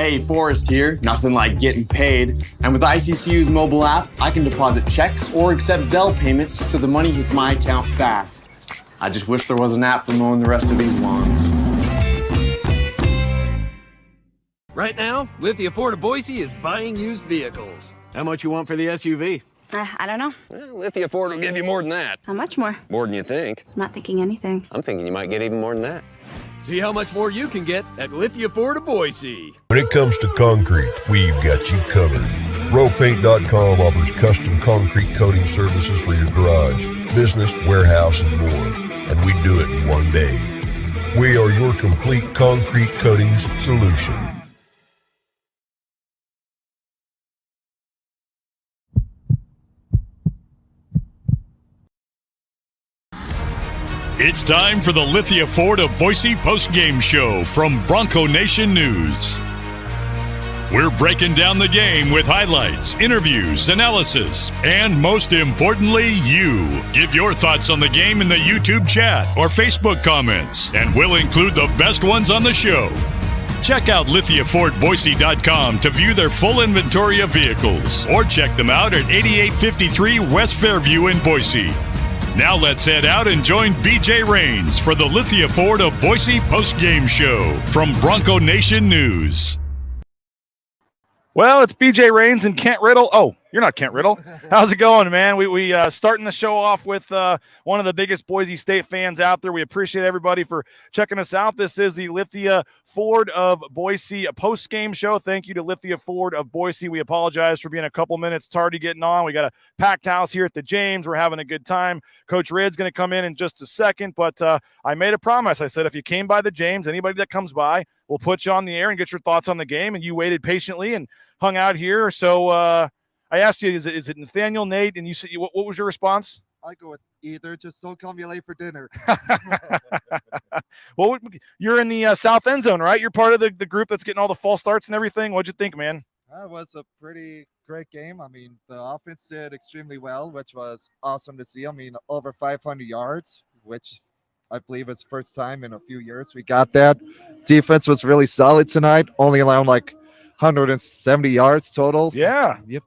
Hey, Forrest here. Nothing like getting paid. And with ICCU's mobile app, I can deposit checks or accept Zelle payments so the money hits my account fast. I just wish there was an app for mowing the rest of these lawns. Right now, Lithia Ford of Boise is buying used vehicles. How much you want for the SUV? I don't know. Well, Lithia Ford will give you more than that. How much more? More than you think. I'm not thinking anything. I'm thinking you might get even more than that. See how much more you can get at Lithia Ford of Boise. When it comes to concrete, we've got you covered. RowPaint.com offers custom concrete coating services for your garage, business, warehouse, and more. And we do it in one day. We are your complete concrete coatings solution. It's time for the Lithia Ford of Boise post-game show from Bronco Nation News. We're breaking down the game with highlights, interviews, analysis, and most importantly, you. Give your thoughts on the game in the YouTube chat or Facebook comments, and we'll include the best ones on the show. Check out LithiaFordBoise.com to view their full inventory of vehicles, or check them out at 8853 West Fairview in Boise. Now let's head out and join BJ Rains for the Lithia Ford of Boise post-game show from Bronco Nation News. Well, it's BJ Rains and Kent Riddle. Oh, you're not Kent Riddle. How's it going, man? We starting the show off with one of the biggest Boise State fans out there. We appreciate everybody for checking us out. This is the Lithia Ford of Boise post-game show. Thank you to Lithia Ford of Boise. We apologize for being a couple minutes tardy getting on. We got a packed house here at the James. We're having a good time. Coach Ridd's going to come in just a second, but I made a promise. I said if you came by the James, anybody that comes by, we'll put you on the air and get your thoughts on the game, and you waited patiently and hung out here. So I asked you, is it Nathaniel, Nate, and you said, what was your response? I go with either. Just don't call me late for dinner. Well, you're in the south end zone, right? You're part of the group that's getting all the false starts and everything. What'd you think, man? That was a pretty great game. I mean, the offense did extremely well, which was awesome to see. I mean, over 500 yards, which I believe is first time in a few years we got that. Defense was really solid tonight, only allowing like 170 yards total. Yeah. Yep.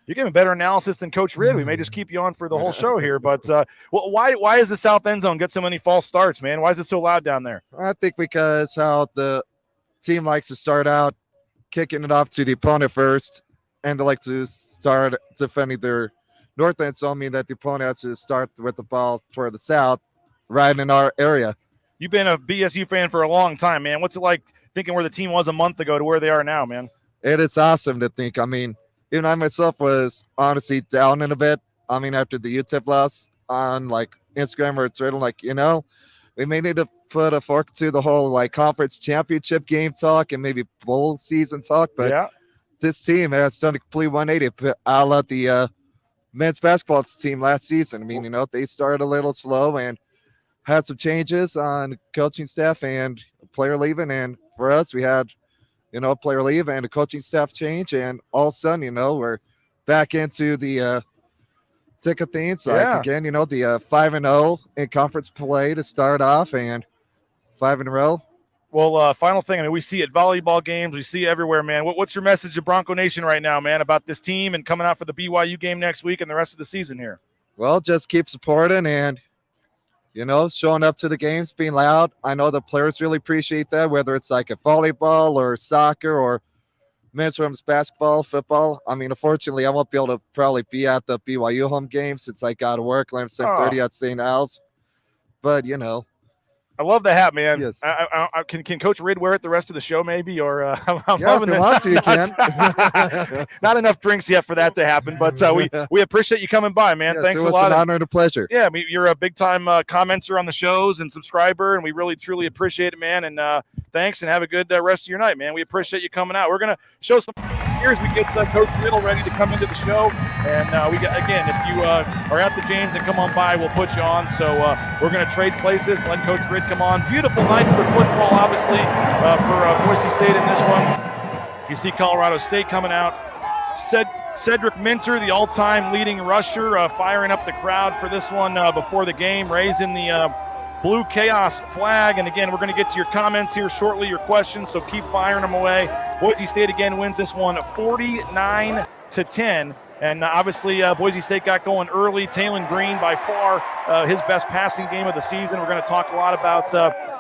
You're giving better analysis than Coach Ridd. We may just keep you on for the whole show here, but why is the south end zone get so many false starts, man? Why is it so loud down there? I think because how the team likes to start out kicking it off to the opponent first, and they like to start defending their north end zone, meaning that the opponent has to start with the ball toward the south, right in our area. You've been a BSU fan for a long time, man. What's it like thinking where the team was a month ago to where they are now, man? It is awesome to think. I mean, even I myself was honestly down in a bit. I mean, after the UTEP loss on like Instagram or Twitter, like, we may need to put a fork to the whole like conference championship game talk and maybe bowl season talk. But yeah, this team has done a complete 180 a la the men's basketball team last season. I mean, they started a little slow and had some changes on coaching staff and player leaving. And for us, we had player leave and a coaching staff change, and all of a sudden, we're back into the thick of things. Like again, the 5-0 in conference play to start off, and 5 in a row. Well, final thing. I mean, we see it volleyball games, we see it everywhere, man. What's your message to Bronco Nation right now, man, about this team and coming out for the BYU game next week and the rest of the season here? Well, just keep supporting and showing up to the games, being loud. I know the players really appreciate that, whether it's like a volleyball or soccer or men's women's basketball, football. I mean, unfortunately, I won't be able to probably be at the BYU home game since I got to work 11:30 at St. Al's. But, I love the hat, man. Yes. Can Coach Ridd wear it the rest of the show, maybe? Or I'm if he wants to, you can. Not enough drinks yet for that to happen, but we appreciate you coming by, man. Yes, Thanks it was a lot. An honor and a pleasure. Yeah, you're a big-time commenter on the shows and subscriber, and we really, truly appreciate it, man. And thanks, and have a good rest of your night, man. We appreciate you coming out. We're going to show some here as we get Coach Riddle ready to come into the show. And if you are at the James and come on by, we'll put you on. So we're going to trade places, let Coach Ridd come on. Beautiful night for football, obviously, for Boise State in this one. You see Colorado State coming out. Cedric Minter, the all-time leading rusher, firing up the crowd for this one before the game, raising the Blue Chaos flag. And again, we're going to get to your comments here shortly, your questions, so keep firing them away. Boise State again wins this one 49-10. And obviously, Boise State got going early. Talon Green, by far, his best passing game of the season. We're going to talk a lot about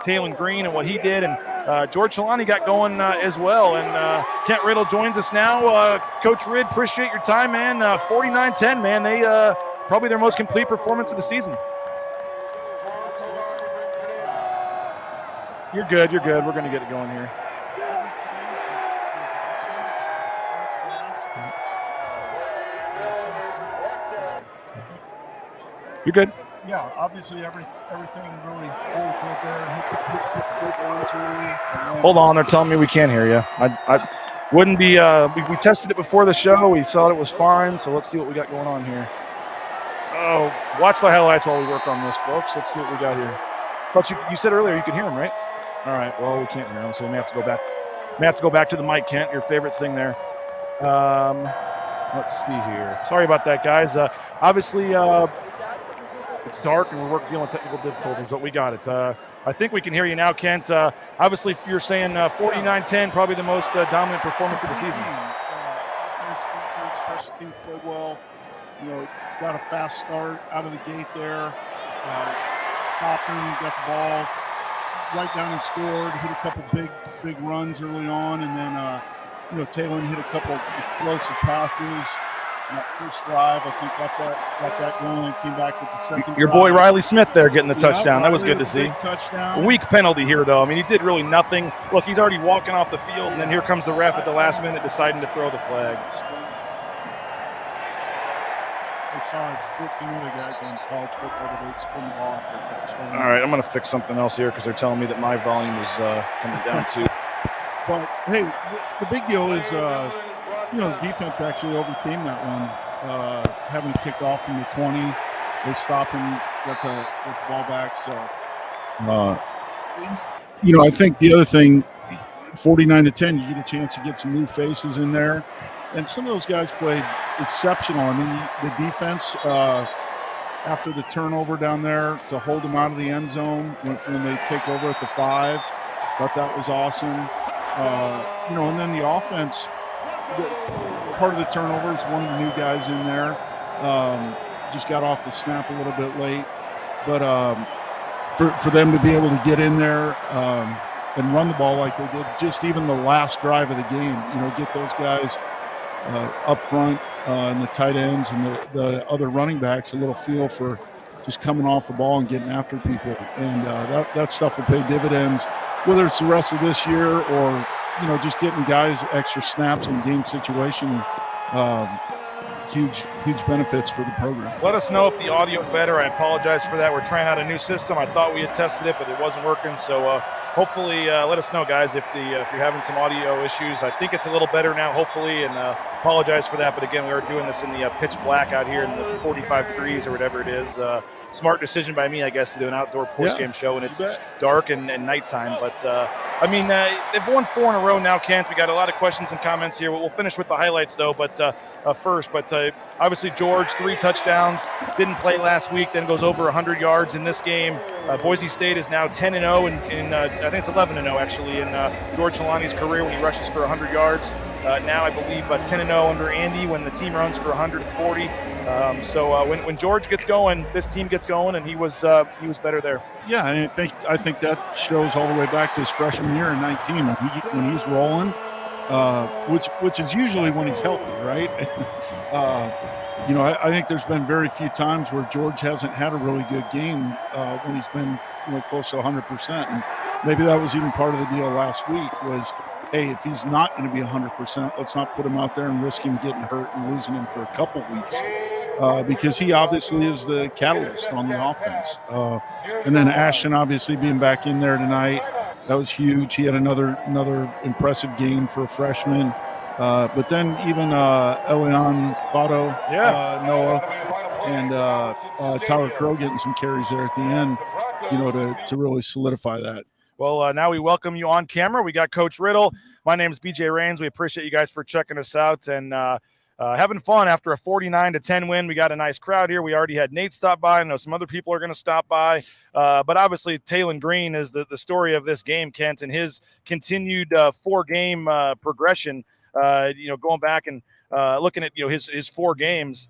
Talon Green and what he did. And George Chalani got going as well. And Kent Riddle joins us now. Coach Ridd, appreciate your time, man. 49-10, man. They probably their most complete performance of the season. You're good. We're going to get it going here. You're good. Yeah, obviously everything really good there. Hold on, they're telling me we can't hear you. I wouldn't be. We tested it before the show. We saw it was fine. So let's see what we got going on here. Oh, watch the highlights while we work on this, folks. Let's see what we got here. But you said earlier you could hear him, right? All right. Well, we can't hear him, so we may have to go back. To the mic, Kent. Your favorite thing there. Let's see here. Sorry about that, guys. Obviously. It's dark and we're dealing with technical difficulties, but we got it. I think we can hear you now, Kent. Obviously, you're saying 49-10, probably the most dominant performance of the season. Defense, special teams played well. Got a fast start out of the gate there. Stopping, got the ball right down and scored. Hit a couple big runs early on, and then Talon hit a couple explosive passes. That first drive, I think got that going and came back with the second. Your boy Riley Smith there getting the touchdown. That was good to see. Touchdown. Weak penalty here, though. I mean, he did really nothing. Look, he's already walking off the field, and then here comes the ref at the last minute deciding to throw the flag. I saw 14 other guys in college football that would spin the ball off their touchdown. All right, I'm going to fix something else here because they're telling me that my volume is coming down too. But, hey, the big deal is the defense actually overcame that one, having to kick off from the 20. They stopped and got the ball back. So, I think the other thing, 49-10, you get a chance to get some new faces in there. And some of those guys played exceptional. I mean, the defense, after the turnover down there, to hold them out of the end zone when they take over at the 5, thought that was awesome. And then the offense, part of the turnover is one of the new guys in there. Just got off the snap a little bit late. But for them to be able to get in there and run the ball like they did, just even the last drive of the game, get those guys up front and the tight ends and the other running backs a little feel for just coming off the ball and getting after people. And that stuff will pay dividends, whether it's the rest of this year or just getting guys extra snaps in game situation. Huge benefits for the program. Let us know if the audio is better. I apologize for that. We're trying out a new system. I thought we had tested it, but it wasn't working. So hopefully let us know, guys, if you're having some audio issues. I think it's a little better now, hopefully, and apologize for that. But again, we are doing this in the pitch black out here in the 45 degrees or whatever it is. Smart decision by me, I guess, to do an outdoor post-game show, and it's dark and nighttime. But, they've won 4 in a row now, Kent. We got a lot of questions and comments here. We'll finish with the highlights, though, but first. But obviously, George, 3 touchdowns, didn't play last week, then goes over 100 yards in this game. Boise State is now 10-0, and I think it's 11-0, actually, in George Chalani's career when he rushes for 100 yards. Now, I believe, 10-0 under Andy when the team runs for 140. So when George gets going, this team gets going, and he was better there. Yeah, and I think that shows all the way back to his freshman year in 19 when he's rolling, which is usually when he's healthy, right? I think there's been very few times where George hasn't had a really good game when he's been close to 100%. And maybe that was even part of the deal last week was, hey, if he's not going to be 100%, let's not put him out there and risk him getting hurt and losing him for a couple weeks. Because he obviously is the catalyst on the offense. And then Ashton obviously being back in there tonight, that was huge. He had another impressive game for a freshman. But then even Elian Fado, Noah, and Tyler Crow getting some carries there at the end, to really solidify that. Well, now we welcome you on camera. We got Coach Riddle. My name is BJ Rains. We appreciate you guys for checking us out. And having fun after a 49-10 win. We got a nice crowd here. We already had Nate stop by. I know some other people are going to stop by. But obviously, Talon Green is the story of this game, Kent, and his continued 4-game progression. Going back and looking at his 4 games.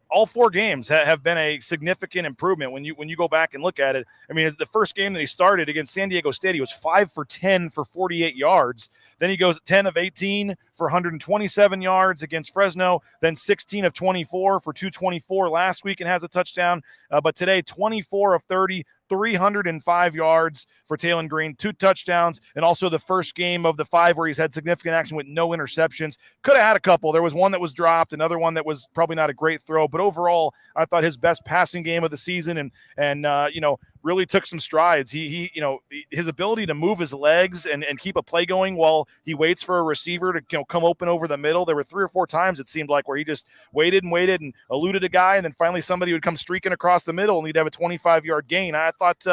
All 4 games have been a significant improvement when you go back and look at it. I mean, the first game that he started against San Diego State, he was 5 for 10 for 48 yards. Then he goes 10 of 18 for 127 yards against Fresno. Then 16 of 24 for 224 last week and has a touchdown. But today, 24 of 30, 305 yards for Talon Green, 2 touchdowns, and also the first game of the 5 where he's had significant action with no interceptions. Could have had a couple. There was one that was dropped, another one that was probably not a great throw, but overall, I thought his best passing game of the season and really took some strides. He his ability to move his legs and keep a play going while he waits for a receiver to come open over the middle. There were 3 or 4 times it seemed like where he just waited and eluded a guy, and then finally somebody would come streaking across the middle and he'd have a 25-yard gain. I thought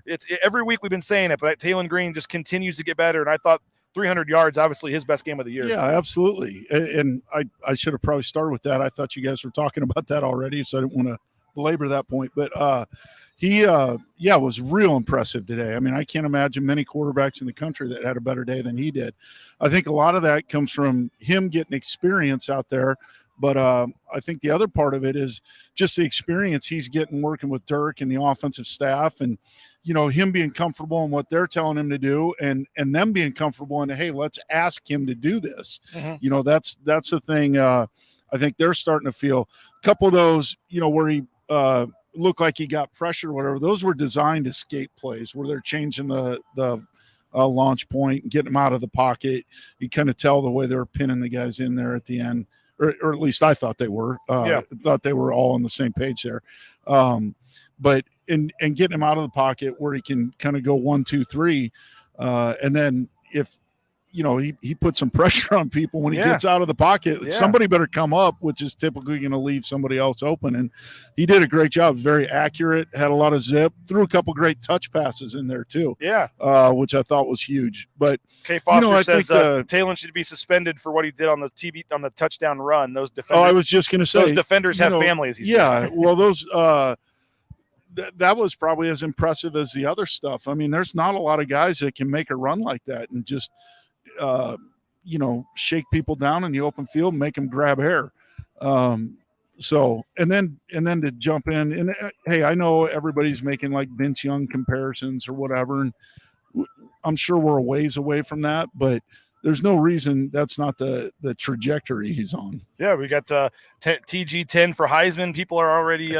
it's every week we've been saying it, but Talon Green just continues to get better, and I thought 300 yards, obviously his best game of the year. Yeah, absolutely. And I should have probably started with that. I thought you guys were talking about that already, so I didn't want to belabor that point. But he was real impressive today. I mean, I can't imagine many quarterbacks in the country that had a better day than he did. I think a lot of that comes from him getting experience out there. But I think the other part of it is just the experience he's getting working with Dirk and the offensive staff, and him being comfortable in what they're telling him to do, and them being comfortable in, hey, let's ask him to do this. Mm-hmm. That's the thing. I think they're starting to feel a couple of those, where he looked like he got pressure or whatever. Those were designed escape plays where they're changing the launch point and getting them out of the pocket. You kind of tell the way they were pinning the guys in there at the end. Or at least I thought they were. Thought they were all on the same page there. But in getting him out of the pocket where he can kind of go 1, 2, 3, and then if he puts some pressure on people when he gets out of the pocket, somebody better come up, which is typically going to leave somebody else open. And he did a great job, very accurate, had a lot of zip, threw a couple great touch passes in there too. Which I thought was huge. But Kay Foster says Talon should be suspended for what he did on the touchdown run. Those defenders. Oh, I was just going to say those defenders have families. He said. Well, those. That was probably as impressive as the other stuff. I mean, there's not a lot of guys that can make a run like that and just shake people down in the open field and make them grab air. So and then to jump in and hey, I know everybody's making like Vince Young comparisons or whatever, and I'm sure we're a ways away from that, but there's no reason that's not the trajectory he's on. Yeah, we got TG10 for Heisman. People are already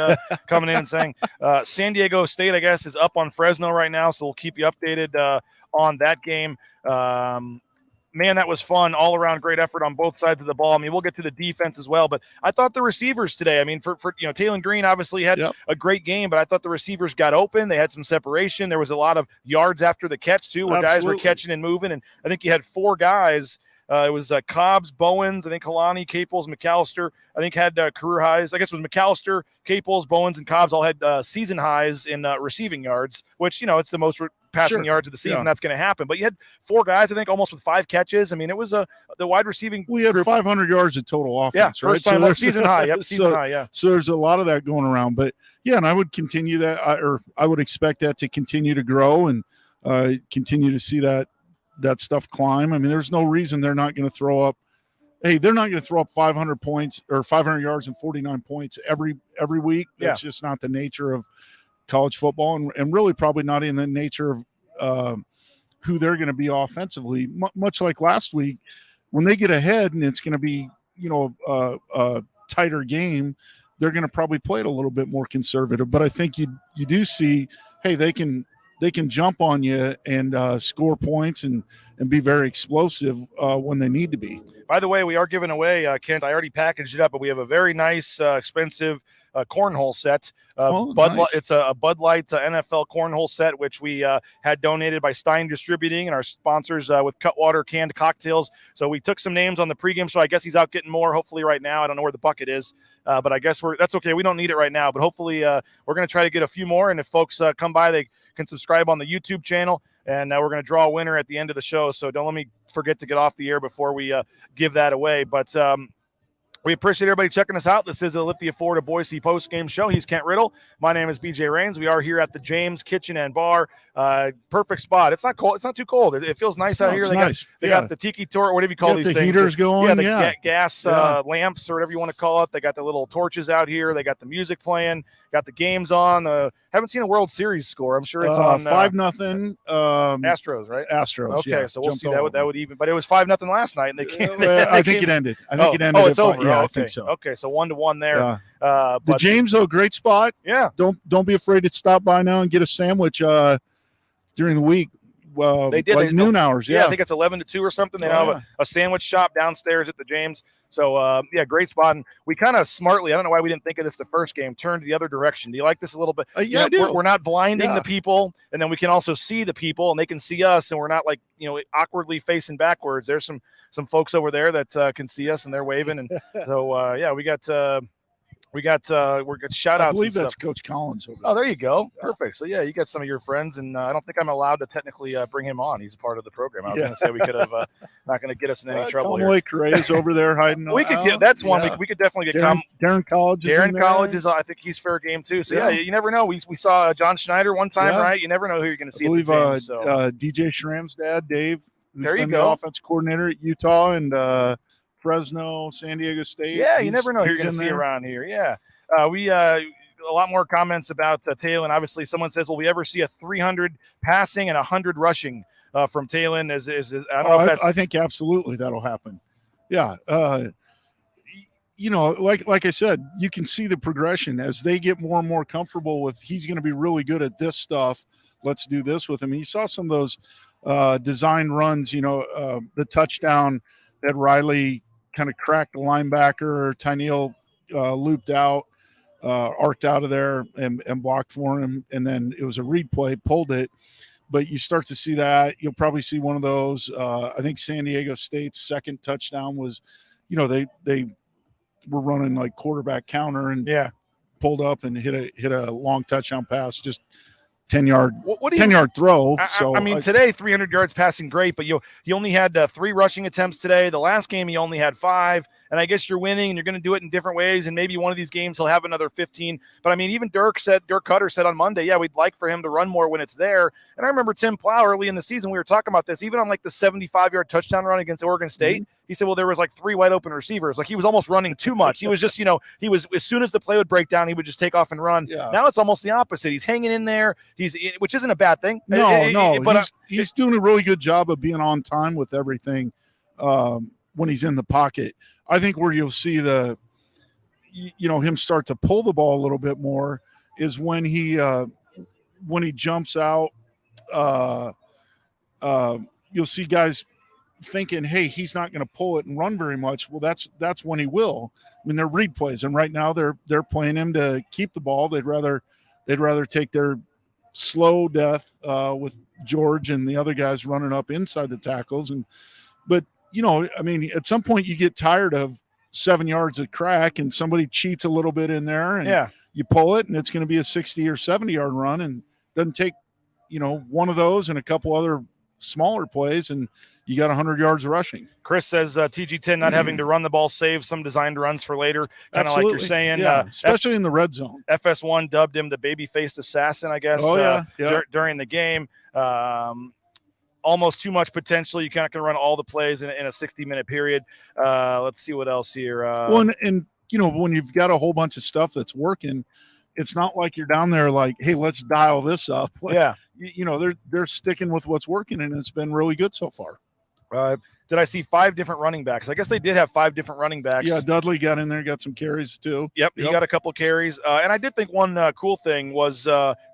coming in and saying San Diego State, I guess, is up on Fresno right now, so we'll keep you updated on that game. Man, that was fun. All around great effort on both sides of the ball. I mean, we'll get to the defense as well, but I thought the receivers today, I mean, for Talon Green obviously had a great game, but I thought the receivers got open. They had some separation. There was a lot of yards after the catch too, where guys were catching and moving. And I think you had 4 guys. It was Cobbs, Bowens, I think Kalani, Caples, McAllister, I think had career highs. I guess it was McAllister, Caples, Bowens, and Cobbs all had season highs in receiving yards, which, it's the most passing yards of the season. That's going to happen. But you had 4 guys, I think, almost with 5 catches. I mean, it was the wide receiving. We had 500 yards of total offense, right? So season high. Yep, season high, yeah. So there's a lot of that going around. But, and I would continue that, I would expect that to continue to grow and continue to see that stuff climb. I mean, there's no reason they're not going to throw up. Hey, they're not going to throw up 500 points or 500 yards and 49 points every week. That's just not the nature of college football, and really probably not in the nature of who they're going to be offensively. Much like last week, when they get ahead and it's going to be a tighter game, they're going to probably play it a little bit more conservative. But I think you do see, hey, they can jump on you and score points and be very explosive when they need to be. By the way, we are giving away, Kent, I already packaged it up, but we have a very nice, expensive cornhole set. Nice. It's a Bud Light NFL cornhole set, which we had donated by Stein Distributing and our sponsors with Cutwater Canned Cocktails. So we took some names on the pregame show. I guess he's out getting more, hopefully right now. I don't know where the bucket is, but I guess that's okay. We don't need it right now, but hopefully we're going to try to get a few more. And if folks come by, they can subscribe on the YouTube channel, and we're going to draw a winner at the end of the show. So don't let me forget to get off the air before we give that away. But We appreciate everybody checking us out. This is a Lithia Florida Boise post-game show. He's Kent Riddle. My name is BJ Rains. We are here at the James Kitchen and Bar. Perfect spot. It's not cold. It's not too cold. It feels nice out here. They got the tiki torch, whatever you call these the things. Heaters going. Gas lamps or whatever you want to call it. They got the little torches out here. They got the music playing. Got the games on. Haven't seen a World Series score. I'm sure it's on 5-0. Astros, right? Astros. Okay, yeah, so we'll see that would even. But it was 5-0 last night, and they came. I think it ended. I think it ended. Oh, it's over. Yeah, okay. I think so. Okay, so 1-1 there. Yeah. But the James, though, great spot. Yeah. Don't be afraid to stop by now and get a sandwich during the week. Well, they did like noon hours. Yeah, I think it's 11 to 2 or something. They have a sandwich shop downstairs at the James. So, great spot. And we kind of smartly, I don't know why we didn't think of this the first game, turned the other direction. Do you like this a little bit? Yeah, I do. We're not blinding the people, and then we can also see the people, and they can see us, and we're not like, awkwardly facing backwards. There's some folks over there that can see us, and they're waving. And so, we're got shout outs. I believe that's Coach Collins over there. Oh, there you go. Perfect. So, you got some of your friends, and I don't think I'm allowed to technically bring him on. He's a part of the program. I was going to say we could have not going to get us in any trouble here. Conway is over there hiding. We could get that's one. We could definitely get Darren College. Darren College is. I think he's fair game too. So you never know. We saw John Schneider one time, right? You never know who you're going to see. I believe at the game, DJ Schramm's dad, Dave. There you go. The offense coordinator at Utah and Fresno, San Diego State. Yeah, you never know who you're going to see around here. Yeah. We a lot more comments about Taylor. Obviously, someone says, "Will we ever see a 300 passing and 100 rushing from Taylor?" I don't know if that's. I think absolutely that'll happen. Yeah, like I said, you can see the progression as they get more and more comfortable with. He's going to be really good at this stuff. Let's do this with him. And you saw some of those design runs. The touchdown that Riley kind of cracked the linebacker. Tyneal looped out. Arced out of there and blocked for him, and then it was a read play, pulled it. But you start to see that. You'll probably see one of those. I think San Diego State's second touchdown was, they were running like quarterback counter and pulled up and hit a long touchdown pass, just 10-yard throw. Today 300 yards passing, great, but you only had 3 rushing attempts today. The last game he only had 5, and I guess you're winning and you're going to do it in different ways, and maybe one of these games he'll have another 15. But even Dirk Cutter said on Monday, we'd like for him to run more when it's there. And I remember Tim Plow early in the season, we were talking about this, even on like the 75-yard touchdown run against Oregon State. He said, well, there was like 3 wide open receivers. Like he was almost running too much. He was just, he was, as soon as the play would break down, he would just take off and run. Yeah. Now it's almost the opposite. He's hanging in there. Which isn't a bad thing. No. But he's doing a really good job of being on time with everything when he's in the pocket. I think where you'll see him start to pull the ball a little bit more is when he jumps out. You'll see guys thinking, hey, he's not going to pull it and run very much. Well, that's when he will. They're read plays, and right now they're playing him to keep the ball. They'd rather take their slow death with George and the other guys running up inside the tackles. But at some point you get tired of 7 yards of crack and somebody cheats a little bit in there and you pull it and it's going to be a 60 or 70 yard run, and doesn't take, one of those and a couple other smaller plays and you got 100 yards rushing. Chris says TG10 not having to run the ball saves some designed runs for later, kind of like you're saying. Especially in the red zone. FS1 dubbed him the baby-faced assassin, I guess, during the game. Almost too much potential. You kind of can run all the plays in a 60-minute period. Let's see what else here. And when you've got a whole bunch of stuff that's working, it's not like you're down there like, hey, let's dial this up. They're sticking with what's working, and it's been really good so far. Did I see 5 different running backs? I guess they did have 5 different running backs. Yeah, Dudley got in there, got some carries too. Yep. He got a couple carries. And I did think one cool thing was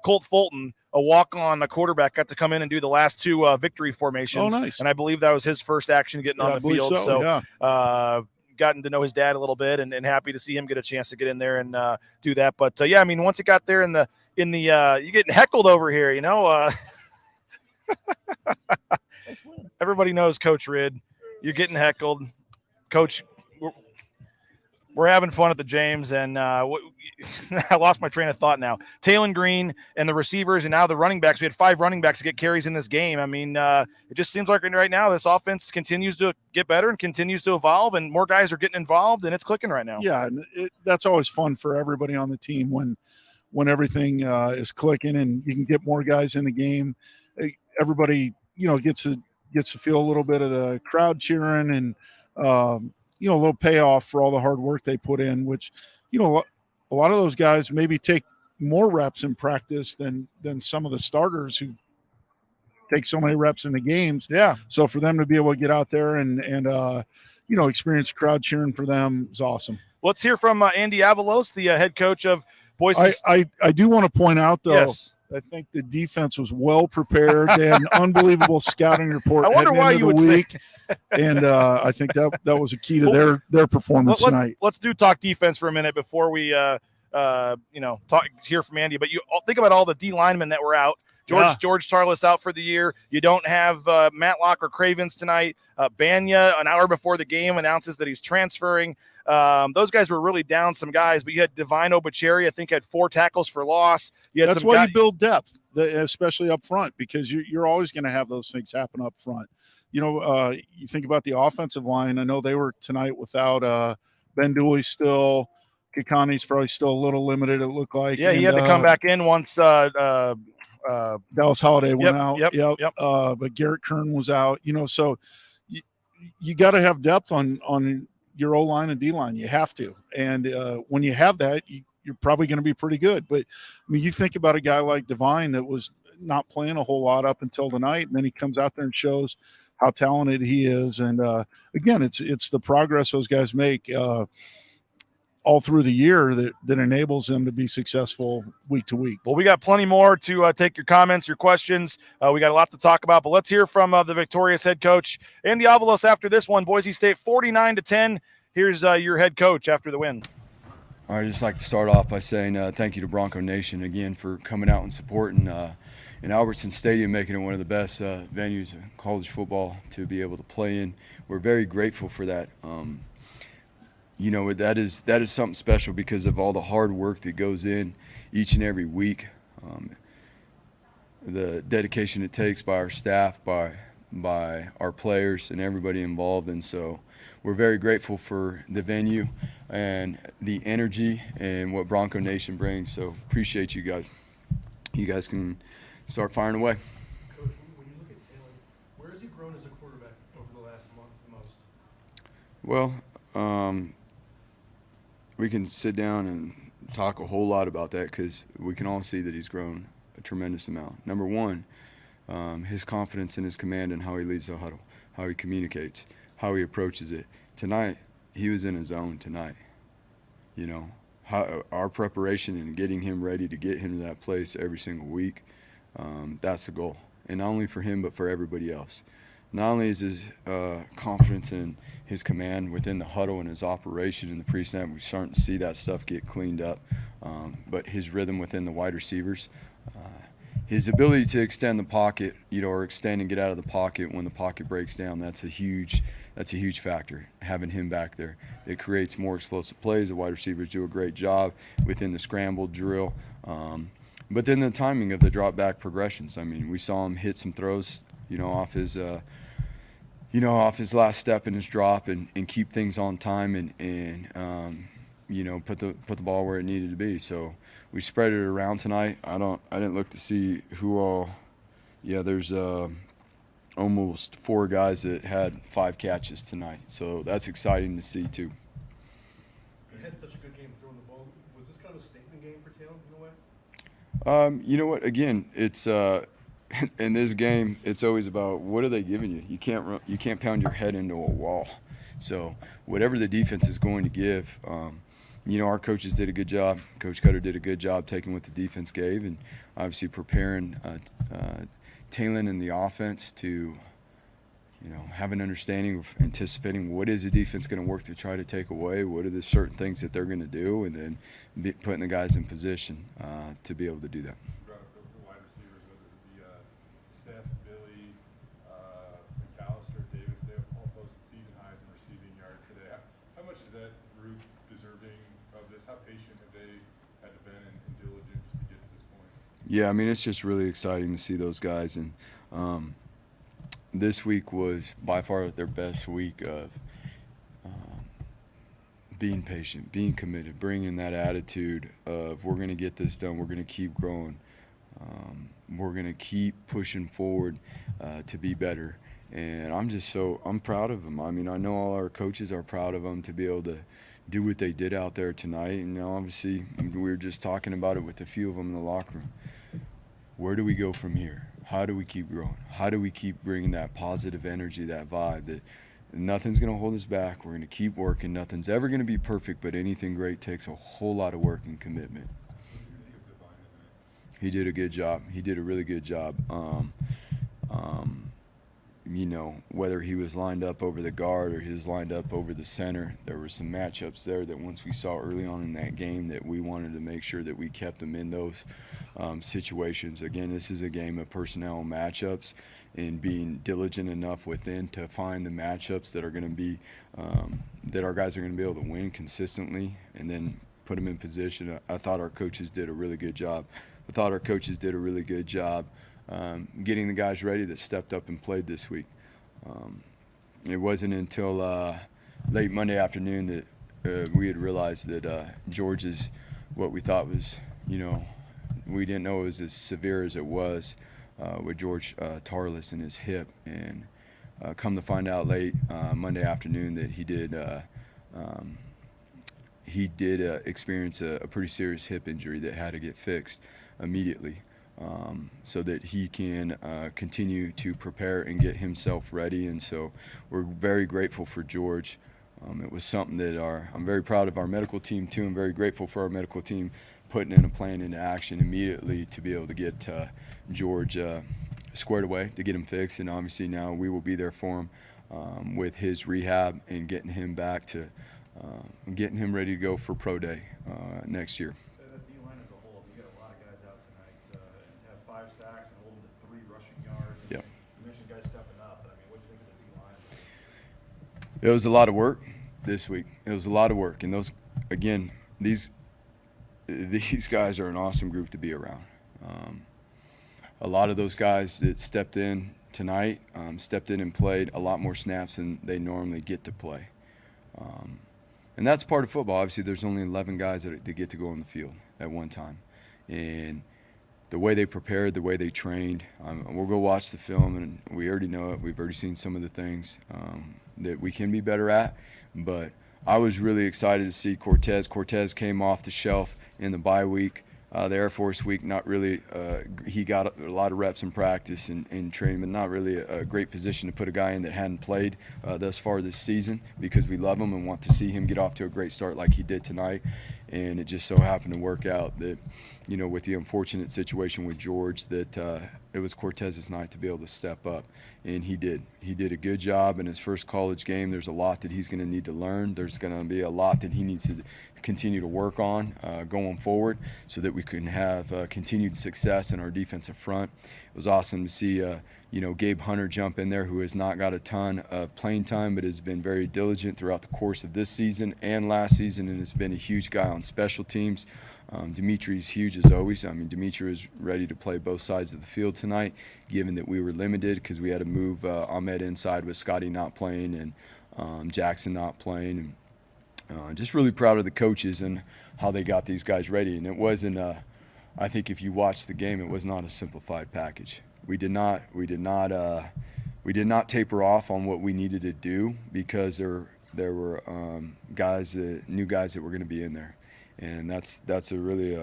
Colt Fulton, a walk-on quarterback, got to come in and do the last 2 victory formations. Oh, nice. And I believe that was his first action getting on the field. So gotten to know his dad a little bit and happy to see him get a chance to get in there and do that. But, once it got there in the you're getting heckled over here, Everybody knows Coach Ridd. You're getting heckled. Coach, we're having fun at the James, and I lost my train of thought now. Talon Green and the receivers, and now the running backs. We had 5 running backs to get carries in this game. I mean, it just seems like right now this offense continues to get better and continues to evolve, and more guys are getting involved, and it's clicking right now. Yeah, and that's always fun for everybody on the team when everything is clicking and you can get more guys in the game. Everybody, gets to feel a little bit of the crowd cheering and a little payoff for all the hard work they put in, which, a lot of those guys maybe take more reps in practice than some of the starters who take so many reps in the games. Yeah. So for them to be able to get out there and experience crowd cheering for them is awesome. Let's hear from Andy Avalos, the head coach of Boise. I do want to point out, though, yes. I think the defense was well prepared. They had an unbelievable scouting report. I wonder why you would say. And I think that was a key to their performance tonight. Let's talk defense for a minute before we hear from Andy. But you think about all the D linemen that were out. George Tarlis out for the year. You don't have Matlock or Cravens tonight. Banya, an hour before the game, announces that he's transferring. Those guys were really down some guys, but you had Divine Obacheri, I think, had 4 tackles for loss. That's why you build depth, especially up front, because you're always going to have those things happen up front. You think about the offensive line. I know they were tonight without Ben Dooley still. Kikani's probably still a little limited, it looked like. Yeah, he had to come back in once Dallas Holiday went out. Yep. But Garrett Kern was out. So you got to have depth on your O-line and D-line. You have to. And when you have that, you're probably going to be pretty good. But, I mean, you think about a guy like Divine that was not playing a whole lot up until tonight, and then he comes out there and shows how talented he is. And, again, it's the progress those guys make all through the year that enables them to be successful week to week. Well, we got plenty more to take your comments, your questions. We got a lot to talk about, but let's hear from the victorious head coach, Andy Avalos, after this one. Boise State 49-10. Here's your head coach after the win. All right, I'd just like to start off by saying thank you to Bronco Nation again for coming out and supporting in Albertsons Stadium, making it one of the best venues in college football to be able to play in. We're very grateful for that. That is something special because of all the hard work that goes in each and every week, the dedication it takes by our staff, by our players and everybody involved. And so we're very grateful for the venue and the energy and what Bronco Nation brings. So appreciate you guys. You guys can start firing away. Coach, when you look at Taylor, where has he grown as a quarterback over the last month the most? Well, we can sit down and talk a whole lot about that because we can all see that he's grown a tremendous amount. Number one, his confidence in his command and how he leads the huddle, how he communicates, how he approaches it. Tonight, he was in his zone tonight. How our preparation and getting him ready to get him to that place every single week, that's the goal. And not only for him, but for everybody else. Not only is his confidence in his command within the huddle and his operation in the pre-snap, we're starting to see that stuff get cleaned up, but his rhythm within the wide receivers, his ability to extend the pocket, or extend and get out of the pocket when the pocket breaks down, that's a huge factor, having him back there. It creates more explosive plays. The wide receivers do a great job within the scramble drill. But then the timing of the drop back progressions. I mean, we saw him hit some throws, off his last step in his drop and keep things on time and put the ball where it needed to be. So we spread it around tonight. I didn't look to see who all. Yeah, there's almost 4 guys that had 5 catches tonight. So that's exciting to see too. You had such a good game throwing the ball. Was this kind of a statement game for Taylor in a way? You know what? Again, it's in this game, it's always about what are they giving you. You can't pound your head into a wall. So whatever the defense is going to give, our coaches did a good job. Coach Cutter did a good job taking what the defense gave, and obviously preparing Talon and the offense to, have an understanding of anticipating what is the defense going to work to try to take away, what are the certain things that they're going to do, and then putting the guys in position to be able to do that. The wide receivers, whether it be Steph, Billy, McAllister, Davis, they have all posted season highs in receiving yards today. How much does that group deserve how patient have they had to been and diligent just to get to this point? Yeah, I mean, it's just really exciting to see those guys. And this week was by far their best week of being patient, being committed, bringing that attitude of we're going to get this done, we're going to keep growing, we're going to keep pushing forward to be better. And I'm proud of them. I mean, I know all our coaches are proud of them to be able to do what they did out there tonight. And obviously, we were just talking about it with a few of them in the locker room. Where do we go from here? How do we keep growing? How do we keep bringing that positive energy, that vibe that nothing's going to hold us back? We're going to keep working. Nothing's ever going to be perfect, but anything great takes a whole lot of work and commitment. He did a good job. He did a really good job. You know, whether he was lined up over the guard or he was lined up over the center, there were some matchups there that once we saw early on in that game that we wanted to make sure that we kept them in those situations. Again, this is a game of personnel matchups and being diligent enough within to find the matchups that are going to be that our guys are going to be able to win consistently and then put them in position. I thought our coaches did a really good job. Getting the guys ready that stepped up and played this week. It wasn't until late Monday afternoon that we had realized that George is what we thought was, you know, we didn't know it was as severe as it was with George Tarlis in his hip. And come to find out late Monday afternoon that he did experience a pretty serious hip injury that had to get fixed immediately. So that he can continue to prepare and get himself ready. And so we're very grateful for George. It was something that I'm very proud of our medical team too. I'm very grateful for our medical team putting in a plan into action immediately to be able to get George squared away, to get him fixed. And obviously now we will be there for him with his rehab and getting him back to getting him ready to go for pro day next year. Sacks and holding to 3 rushing yards. Yep. You mentioned guys stepping up, but I mean, what do you think of the D-line? It was a lot of work this week. It was a lot of work, and those, again, these guys are an awesome group to be around. A lot of those guys that stepped in tonight stepped in and played a lot more snaps than they normally get to play, and that's part of football. Obviously, there's only 11 guys that get to go on the field at one time, and the way they prepared, the way they trained. We'll go watch the film, and we already know it. We've already seen some of the things that we can be better at. But I was really excited to see Cortez. Cortez came off the shelf in the bye week, the Air Force week. Not really. He got a lot of reps in practice and training, but not really a great position to put a guy in that hadn't played thus far this season, because we love him and want to see him get off to a great start like he did tonight. And it just so happened to work out that, you know, with the unfortunate situation with George, that it was Cortez's night to be able to step up. And he did. He did a good job in his first college game. There's a lot that he's going to need to learn. There's going to be a lot that he needs to continue to work on going forward so that we can have continued success in our defensive front. It was awesome to see, you know, Gabe Hunter jump in there, who has not got a ton of playing time but has been very diligent throughout the course of this season and last season, and has been a huge guy on special teams. Dimitri's huge as always. I mean, Dimitri was ready to play both sides of the field tonight, given that we were limited because we had to move Ahmed inside with Scotty not playing and Jackson not playing. And just really proud of the coaches and how they got these guys ready. And it wasn't, I think if you watch the game, it was not a simplified package. We did not taper off on what we needed to do, because there were new guys that were going to be in there. And that's a really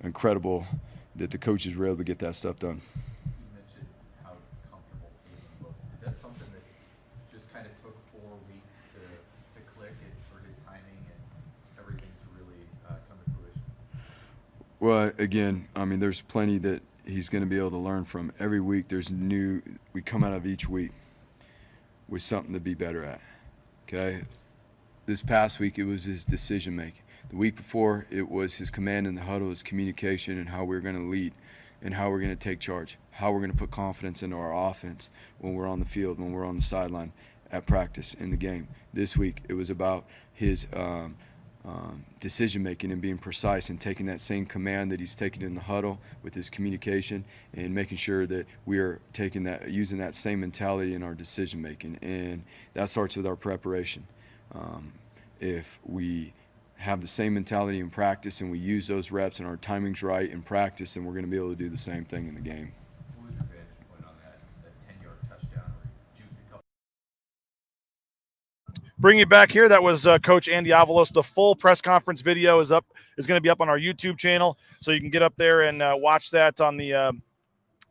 incredible that the coaches were able to get that stuff done. You mentioned how comfortable Tatum looked. Is that something that just kind of took 4 weeks to click and for his timing and everything to really come to fruition? Well, again, I mean, there's plenty that he's going to be able to learn from. Every week we come out of each week with something to be better at, okay? This past week, it was his decision making. The week before, it was his command in the huddle, his communication, and how we're going to lead and how we're going to take charge, how we're going to put confidence into our offense when we're on the field, when we're on the sideline, at practice, in the game. This week, it was about his decision making and being precise and taking that same command that he's taken in the huddle with his communication and making sure that we are using that same mentality in our decision making, and that starts with our preparation. If we have the same mentality in practice and we use those reps and our timing's right in practice, then we're going to be able to do the same thing in the game. What was your vantage point on that 10-yard touchdown where he juked a couple? Bring you back here. That was Coach Andy Avalos. The full press conference video is going to be up on our YouTube channel, so you can get up there and watch that on the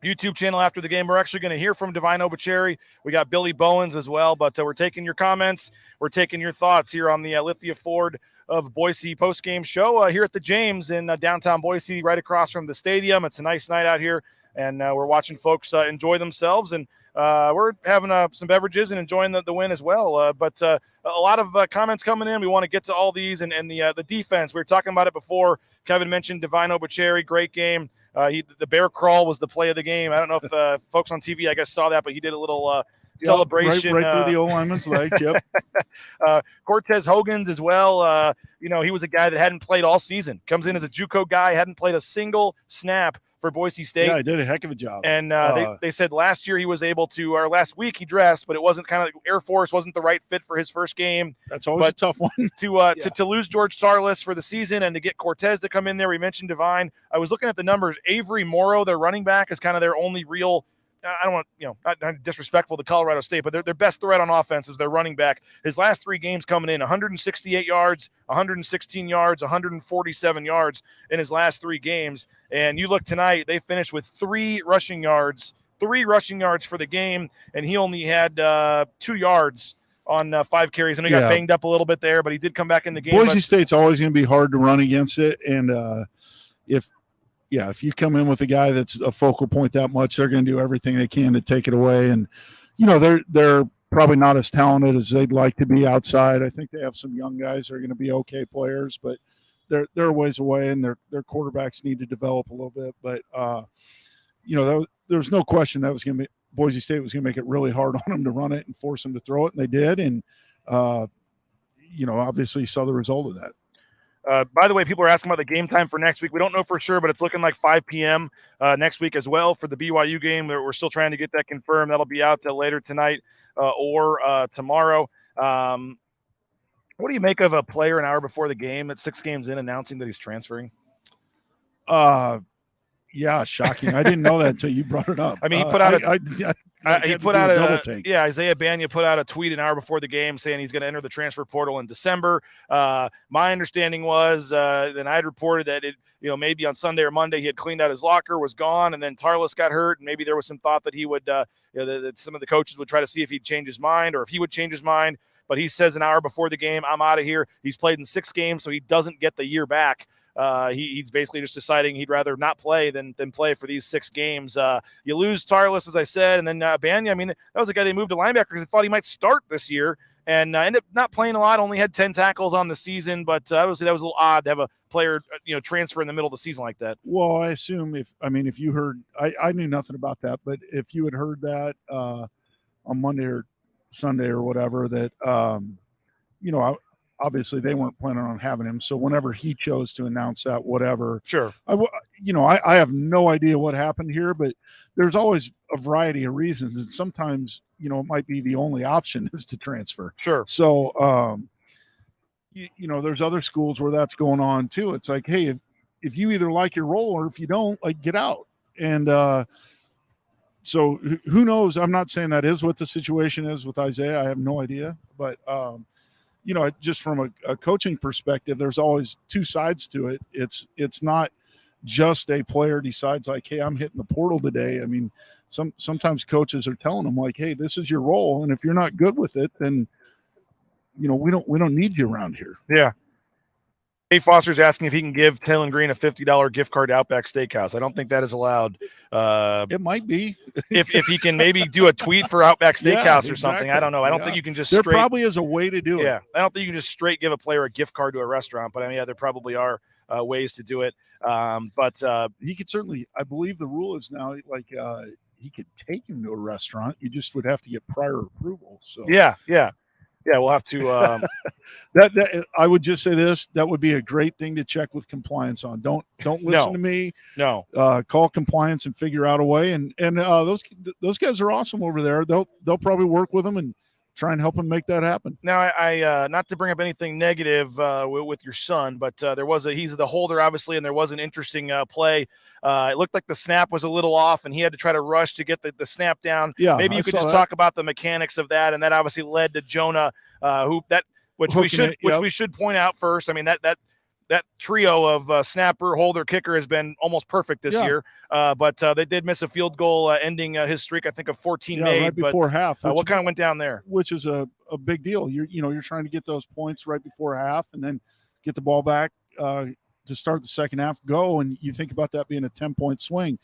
YouTube channel after the game. We're actually going to hear from Divine Obucheri. We got Billy Bowens as well, but we're taking your comments. We're taking your thoughts here on the Lithia Ford of Boise postgame show here at the James in downtown Boise, right across from the stadium. It's a nice night out here, and we're watching folks enjoy themselves, and we're having some beverages and enjoying the win as well. But a lot of comments coming in. We want to get to all these, and the defense. We were talking about it before. Kevin mentioned Divine Obucheri, great game. The bear crawl was the play of the game. I don't know if folks on TV, I guess, saw that, but he did a little celebration. Right through the old lineman's leg, yep. Cortez Hogan's as well. He was a guy that hadn't played all season. Comes in as a JUCO guy, hadn't played a single snap for Boise State. Yeah, he did a heck of a job. And they said last year he was able to, or last week he dressed, but it wasn't kind of Air Force wasn't the right fit for his first game. That's always a tough one. To lose George Starless for the season and to get Cortez to come in there. We mentioned Divine. I was looking at the numbers. Avery Morrow, their running back, is kind of their only real. I don't want, not disrespectful to Colorado State, but their best threat on offense is their running back. His last 3 games coming in, 168 yards, 116 yards, 147 yards in his last 3 games. And you look tonight, they finished with 3 rushing yards for the game, and he only had 2 yards on 5 carries. And he got banged up a little bit there, but he did come back in the game. Boise State's always going to be hard to run against it, and if you come in with a guy that's a focal point that much, they're going to do everything they can to take it away. And, they're probably not as talented as they'd like to be outside. I think they have some young guys that are going to be okay players, but they're a ways away, and their quarterbacks need to develop a little bit. But, there's no question that was going to be Boise State was going to make it really hard on them to run it and force them to throw it, and they did. And, obviously you saw the result of that. By the way, people are asking about the game time for next week. We don't know for sure, but it's looking like 5 p.m. Next week as well for the BYU game. We're still trying to get that confirmed. That'll be out later tonight or tomorrow. What do you make of a player an hour before the game at 6 games in announcing that he's transferring? Yeah, shocking. I didn't know that until you brought it up. I mean, he put out Isaiah Banya put out a tweet an hour before the game saying he's going to enter the transfer portal in December. My understanding was, then I had reported that maybe on Sunday or Monday he had cleaned out his locker, was gone, and then Tarlis got hurt, and maybe there was some thought that he would, that some of the coaches would try to see if he'd change his mind or if he would change his mind. But he says an hour before the game, I'm out of here. He's played in 6 games, so he doesn't get the year back. He's basically just deciding he'd rather not play than play for these 6 games. You lose Tarlis, as I said, and then Banya. I mean, that was a guy they moved to linebacker because they thought he might start this year, and ended up not playing a lot. Only had 10 tackles on the season, but that was a little odd to have a player transfer in the middle of the season like that. Well, I assume if you heard, I knew nothing about that, but if you had heard that on Monday or Sunday or whatever, that obviously they weren't planning on having him. So whenever he chose to announce that, whatever, sure. I have no idea what happened here, but there's always a variety of reasons. And sometimes, it might be the only option is to transfer. Sure. So, there's other schools where that's going on too. It's like, hey, if you either like your role or if you don't, like, get out. And so who knows? I'm not saying that is what the situation is with Isaiah. I have no idea, but just from a coaching perspective, there's always 2 sides to it. It's not just a player decides like, hey, I'm hitting the portal today. I mean, sometimes coaches are telling them like, hey, this is your role, and if you're not good with it, then we don't need you around here. Yeah. Dave Foster's asking if he can give Taylor Green a $50 gift card to Outback Steakhouse. I don't think that is allowed. It might be. if he can maybe do a tweet for Outback Steakhouse or something. I don't know. I don't think you can just there probably is a way to do it. Yeah. I don't think you can just straight give a player a gift card to a restaurant, but there probably are ways to do it. But he could certainly, I believe the rule is now like he could take him to a restaurant. You just would have to get prior approval. So yeah. Yeah, we'll have to. That I would just say this: that would be a great thing to check with compliance on. Don't listen to me. No. Call compliance and figure out a way. And those guys are awesome over there. They'll probably work with them and try and help them make that happen. Now, I not to bring up anything negative with your son, but he's the holder, obviously, and there was an interesting play. It looked like the snap was a little off, and he had to try to rush to get the snap down. Yeah, maybe you could just talk about the mechanics of that, and that obviously led to Jonah, which we should point out first. I mean, that trio of snapper, holder, kicker has been almost perfect this year. But they did miss a field goal ending his streak, I think, of 14 made. Right before half. What kind of went down there? Which is a big deal. You're trying to get those points right before half and then get the ball back to start the second half go. And you think about that being a 10-point swing.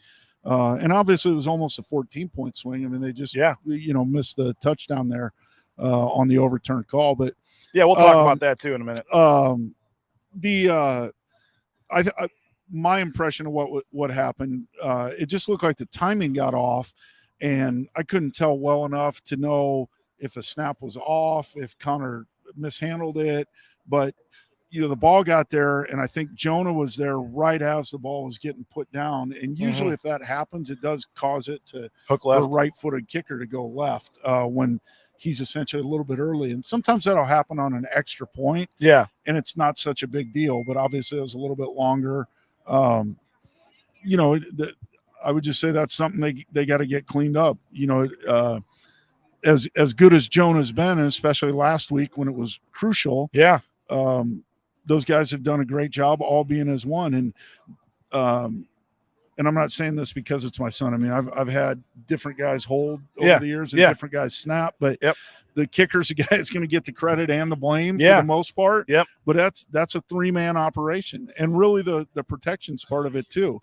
And obviously it was almost a 14-point swing. I mean, they just, missed the touchdown there on the overturned call. But yeah, we'll talk about that too in a minute. My impression of what happened, it just looked like the timing got off, and I couldn't tell well enough to know if the snap was off, if Connor mishandled it. But the ball got there, and I think Jonah was there right as the ball was getting put down. And usually, if that happens, it does cause it to hook left, for right-footed kicker to go left when he's essentially a little bit early. And sometimes that'll happen on an extra point. Yeah. And it's not such a big deal, but obviously it was a little bit longer. I would just say that's something they got to get cleaned up. As good as Jonah's been, and especially last week when it was crucial. Yeah. Those guys have done a great job, all being as one. And I'm not saying this because it's my son. I mean, I've had different guys hold over the years and different guys snap, but the kicker's the guy that's going to get the credit and the blame for the most part. Yep. But that's a 3-man operation, and really the protection's part of it too.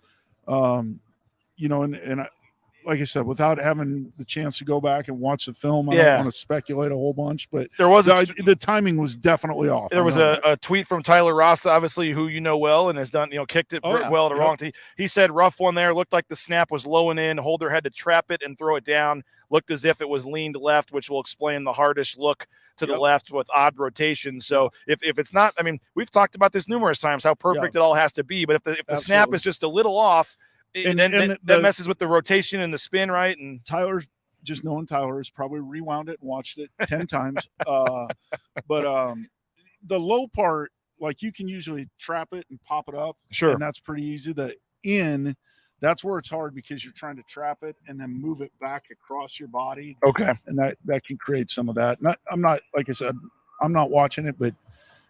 Like I said, without having the chance to go back and watch the film, I don't want to speculate a whole bunch, but there was the timing was definitely off. There was a tweet from Tyler Ross, obviously, who you know well and has done, kicked it well to wrong. He said, rough one there, looked like the snap was low and in. Holder had to trap it and throw it down. Looked as if it was leaned left, which will explain the hardest look to the left with odd rotation. So if it's not, I mean, we've talked about this numerous times, how perfect it all has to be. But if the snap is just a little off, and then that messes with the rotation and the spin, right? And Tyler's, just knowing Tyler, has probably rewound it and watched it 10 times. But the low part, like, you can usually trap it and pop it up. Sure. And that's pretty easy. The in, that's where it's hard because you're trying to trap it and then move it back across your body. Okay. And that can create some of that. I'm not, like I said, I'm not watching it, but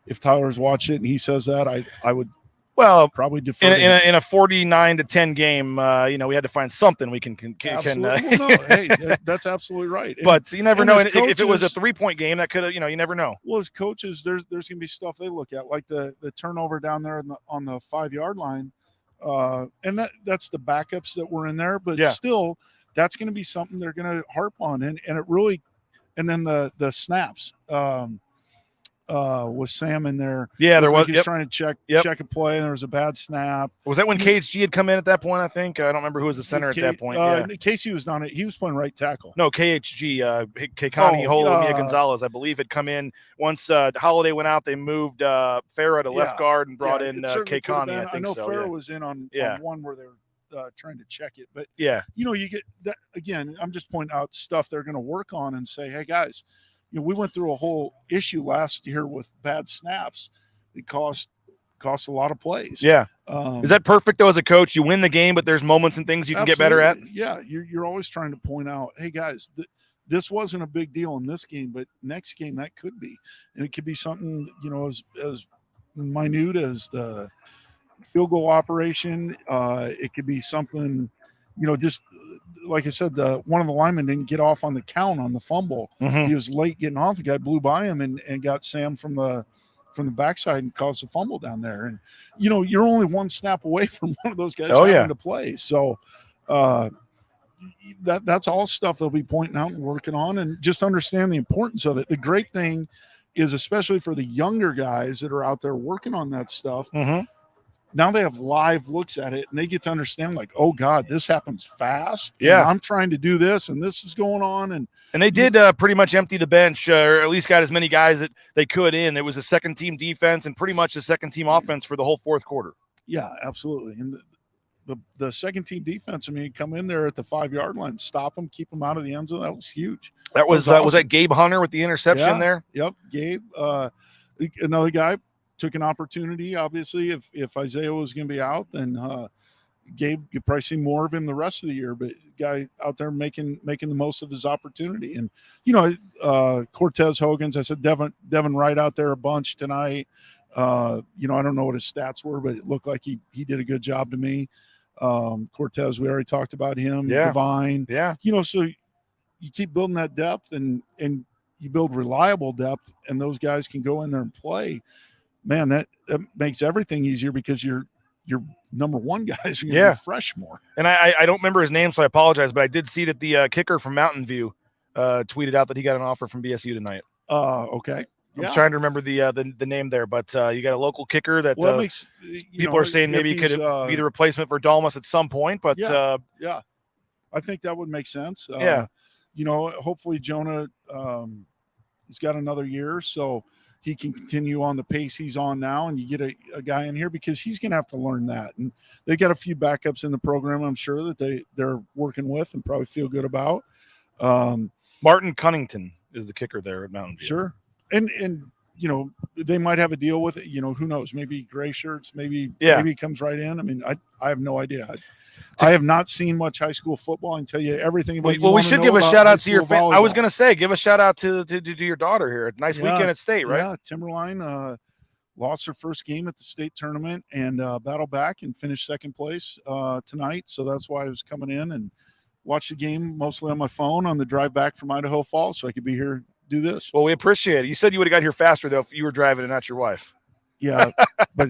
if Tyler's watched it and he says that, I would probably defer in a 49-10 game. We had to find something we can hey, that's absolutely right. But you never know. Coaches, if it was a 3-point game, that could have, you never know. Well, as coaches, there's going to be stuff they look at, like the turnover down there on the 5-yard line. And that's the backups that were in there, but still, that's going to be something they're going to harp on. And it really, and then the snaps, with Sam in there. Yeah, there was. He was trying to check a play, and there was a bad snap. Was that when KHG had come in at that point? I think I don't remember who was the center at that point. Casey was not. He was playing right tackle. No, KHG, Kekani Mia Gonzalez, I believe, had come in once Holiday went out. They moved Farah to left guard and brought in Kekani. I know Farah was in on one where they were trying to check it, but you get that again. I'm just pointing out stuff they're going to work on and say, hey guys. We went through a whole issue last year with bad snaps. It cost a lot of plays. Yeah. Is that perfect though as a coach? You win the game, but there's moments and things you can get better at. Yeah. You're always trying to point out, hey guys, this wasn't a big deal in this game, but next game that could be, and it could be something as minute as the field goal operation. It could be something. Just like I said, one of the linemen didn't get off on the count on the fumble. Mm-hmm. He was late getting off. The guy blew by him and got Sam from the backside and caused a fumble down there. And you're only one snap away from one of those guys having to play. So that's all stuff they'll be pointing out and working on, and just understand the importance of it. The great thing is, especially for the younger guys that are out there working on that stuff. Mm-hmm. now they have live looks at it and they get to understand like, oh God, this happens fast. Yeah. And I'm trying to do this and this is going on. And they did pretty much empty the bench, or at least got as many guys that they could in. It was a second team defense and pretty much a second team offense for the whole fourth quarter. Yeah, absolutely. And the second team defense, I mean, come in there at the 5-yard line, stop them, keep them out of the end zone. That was huge. That was awesome. Was that Gabe Hunter with the interception there? Yep. Gabe, another guy took an opportunity. Obviously, if Isaiah was going to be out, then Gabe, you probably see more of him the rest of the year. But guy out there making the most of his opportunity. And Cortez Hogan's, I said Devin Wright out there a bunch tonight. I don't know what his stats were, but it looked like he did a good job to me. Cortez, we already talked about him. Yeah. Divine. Yeah. So you keep building that depth and you build reliable depth, and those guys can go in there and play. Man, that makes everything easier because your number one guys are going to refresh more. And I don't remember his name, so I apologize, but I did see that the kicker from Mountain View tweeted out that he got an offer from BSU tonight. Okay. I'm trying to remember the name there, but you got a local kicker that people are saying maybe he could be the replacement for Dalmas at some point. But I think that would make sense. Hopefully Jonah he's got another year, so he can continue on the pace he's on now, and you get a guy in here because he's going to have to learn that. And they got a few backups in the program, I'm sure, that they're working with and probably feel good about. Martin Cunnington is the kicker there at Mountain View. Sure. And they might have a deal with it. Who knows? Maybe gray shirts. Maybe he comes right in. I mean, I have no idea. I have not seen much high school football. I can tell you everything about. Well, we should give a shout out to your. I was going to say, give a shout out to your daughter here. Nice weekend at state, right? Yeah, Timberline lost her first game at the state tournament and battled back and finished second place tonight. So that's why I was coming in and watch the game mostly on my phone on the drive back from Idaho Falls, so I could be here. Do this. Well, we appreciate it. You said you would have got here faster though if you were driving and not your wife. Yeah, but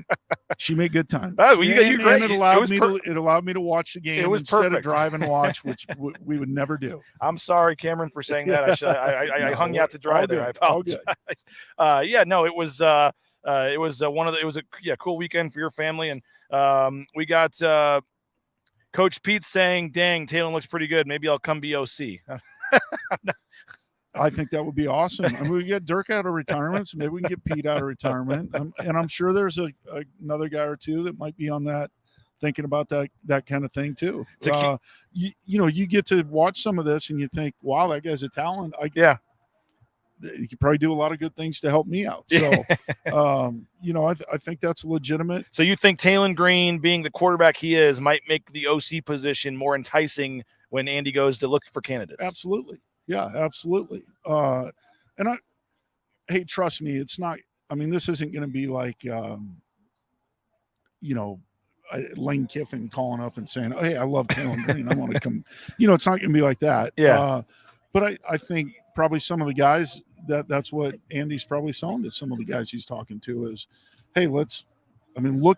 she made good time. Oh, well, you great. It allowed me to watch the game instead of drive and watch, which we would never do. I'm sorry, Cameron, for saying that. I hung you out to dry there. I apologize. It was a cool weekend for your family, and we got Coach Pete saying, "Dang, Taylor looks pretty good. Maybe I'll come be OC." I think that would be awesome. I mean, we get Dirk out of retirement, so maybe we can get Pete out of retirement. And I'm sure there's another guy or two that might be on that, thinking about that kind of thing too. You get to watch some of this and you think, wow, that guy's a talent. He could probably do a lot of good things to help me out. So, I think that's legitimate. So you think Taylon Green, being the quarterback he is, might make the OC position more enticing when Andy goes to look for candidates? Absolutely. Yeah, absolutely. Trust me, it's not, this isn't going to be like, Lane Kiffin calling up and saying, "Oh, hey, I love Taylon Green. I want to come." It's not going to be like that. Yeah. But I think probably some of the guys that's what Andy's probably selling to some of the guys he's talking to is, hey, look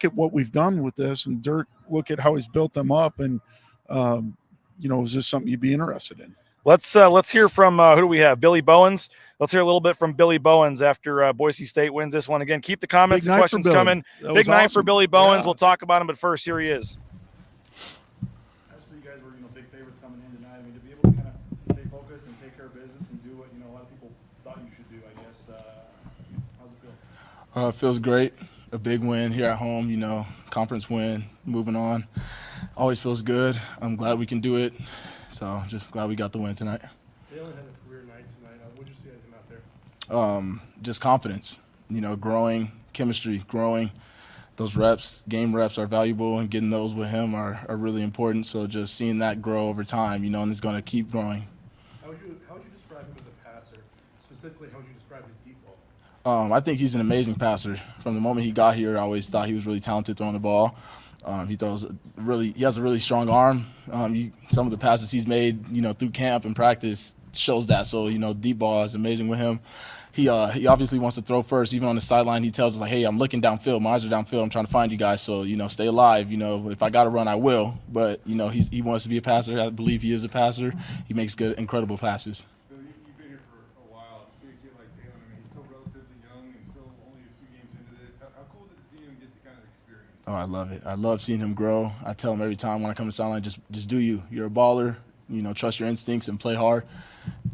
at what we've done with this, and Dirk, look at how he's built them up. And, is this something you'd be interested in? Let's hear from who do we have? Billy Bowens. Let's hear a little bit from Billy Bowens after Boise State wins this one. Again, keep the comments and questions coming. Big night for Billy Bowens. We'll talk about him, but first, here he is. Obviously, you guys were big favorites coming in tonight. To be able to kind of stay focused and take care of business and do what a lot of people thought you should do, I guess. How's it feel? It feels great. A big win here at home. Conference win. Moving on. Always feels good. I'm glad we can do it. So just glad we got the win tonight. Taylor had a career night tonight. What did you see him out there? Just confidence, growing, chemistry, growing. Those reps, game reps are valuable, and getting those with him are really important. So just seeing that grow over time, and it's going to keep growing. How would you describe him as a passer? Specifically, how would you describe his deep ball? I think he's an amazing passer. From the moment he got here, I always thought he was really talented throwing the ball. He has a really strong arm. Some of the passes he's made, through camp and practice shows that. So, deep ball is amazing with him. He obviously wants to throw first. Even on the sideline, he tells us, like, hey, I'm looking downfield. My eyes are downfield. I'm trying to find you guys. So, stay alive. If I got to run, I will. But, he wants to be a passer. I believe he is a passer. He makes incredible passes. Bill, you've been here for a while. To see a kid like Taylor, he's still relatively young and still only a few games into this. How cool is it to see him get to kind of experience Oh, I love it. I love seeing him grow. I tell him every time when I come to sideline, just do you. You're a baller. Trust your instincts and play hard.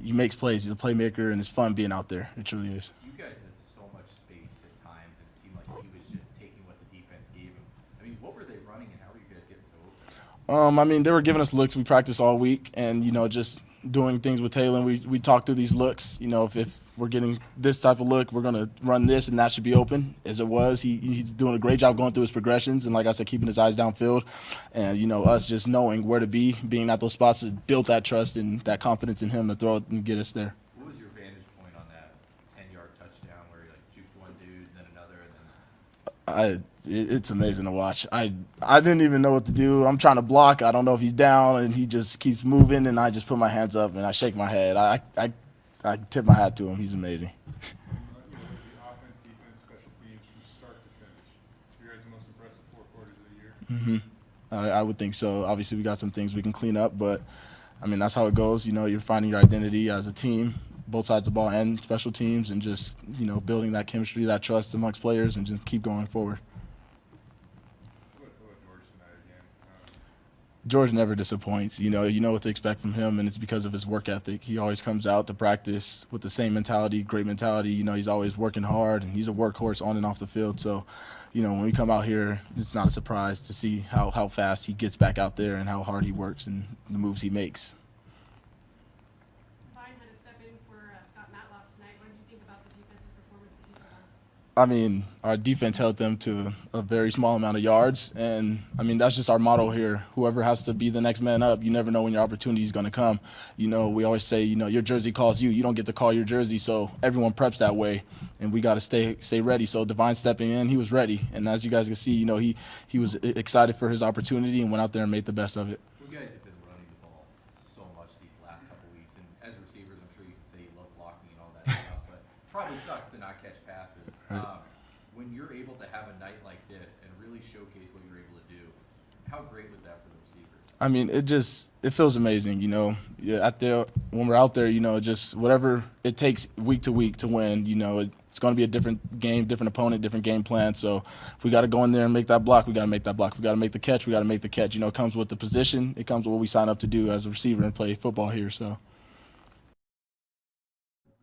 He makes plays. He's a playmaker, and it's fun being out there. It truly is. You guys had so much space at times, and it seemed like he was just taking what the defense gave him. I mean, what were they running, and how were you guys getting so open? They were giving us looks. We practiced all week, and just doing things with Taylor. We talked through these looks. If we're getting this type of look, we're gonna run this, and that should be open. As it was, he's doing a great job going through his progressions, and like I said, keeping his eyes downfield, and us just knowing where to be, being at those spots, to build that trust and that confidence in him to throw it and get us there. What was your vantage point on that 10-yard touchdown where he juked one dude and then another, and then? It's amazing to watch. I didn't even know what to do. I'm trying to block. I don't know if he's down, and he just keeps moving, and I just put my hands up and I shake my head. I tip my hat to him. He's amazing. The offense, defense, special teams from start to finish. You guys the most impressive 4 quarters of the year. I would think so. Obviously, we got some things we can clean up, but that's how it goes. You're finding your identity as a team, both sides of the ball and special teams, and just building that chemistry, that trust amongst players, and just keep going forward. George never disappoints. You know what to expect from him, and it's because of his work ethic. He always comes out to practice with the same mentality, great mentality. He's always working hard, and he's a workhorse on and off the field. So, when we come out here, it's not a surprise to see how fast he gets back out there and how hard he works and the moves he makes. Fine had to step in for Scott Matlock tonight. What did you think about the defensive performance that he put on? Our defense held them to a very small amount of yards, and that's just our motto here. Whoever has to be the next man up, you never know when your opportunity is going to come. We always say, your jersey calls you. You don't get to call your jersey, so everyone preps that way, and we got to stay ready. So Divine stepping in, he was ready, and as you guys can see, he was excited for his opportunity and went out there and made the best of it. You guys have been running the ball so much these last couple weeks, and as receivers, I'm sure you can say you love blocking and all that stuff, but probably sucks to not catch passes. Right. When you're able to have a night like this and really showcase what you're able to do, how great was that for the receivers? It feels amazing, when we're out there, just whatever it takes week to week to win, it's going to be a different game, different opponent, different game plan. So if we got to go in there and make that block, we got to make that block. If we got to make the catch, we got to make the catch. It comes with the position. It comes with what we sign up to do as a receiver and play football here. So.